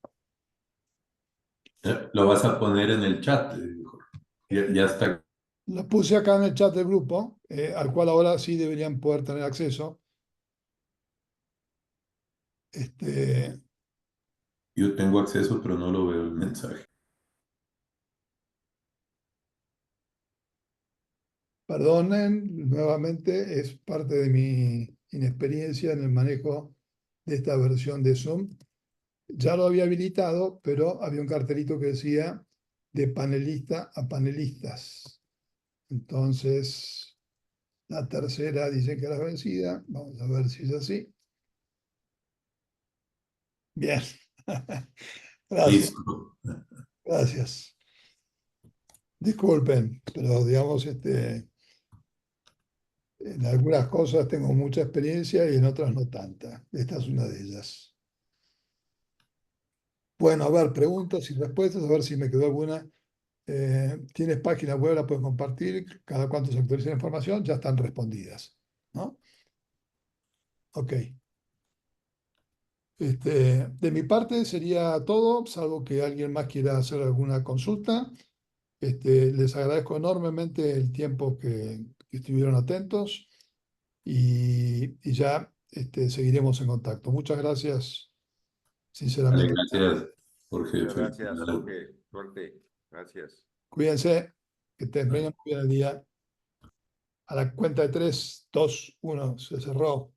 S2: Lo vas a poner en el chat, Jorge. Ya está.
S1: lo puse acá en el chat del grupo, al cual ahora sí deberían poder tener acceso.
S2: Yo tengo acceso, pero no lo veo el mensaje.
S1: Perdonen, nuevamente es parte de mi inexperiencia en el manejo de esta versión de Zoom. Ya lo había habilitado, pero había un cartelito que decía de panelista a panelistas. Entonces, la tercera dice que era vencida. Vamos a ver si es así. Bien. Gracias,
S2: Listo.
S1: gracias. Disculpen, pero digamos, en algunas cosas tengo mucha experiencia y en otras no tanta. Esta es una de ellas. Bueno, a ver, preguntas y respuestas, a ver si me quedó alguna. ¿Tienes página web? ¿La puedes compartir? ¿Cada cuánto se actualiza la información? Ya están respondidas, ¿no? Ok. De mi parte sería todo, salvo que alguien más quiera hacer alguna consulta. Les agradezco enormemente el tiempo que estuvieron atentos y ya seguiremos en contacto. Muchas gracias sinceramente.
S2: gracias, Jorge.
S3: Muchas gracias,
S2: Felicidades.
S3: Jorge. Suerte. Gracias.
S1: Cuídense, que tengan muy buen día. A la cuenta de 3, 2, 1, se cerró.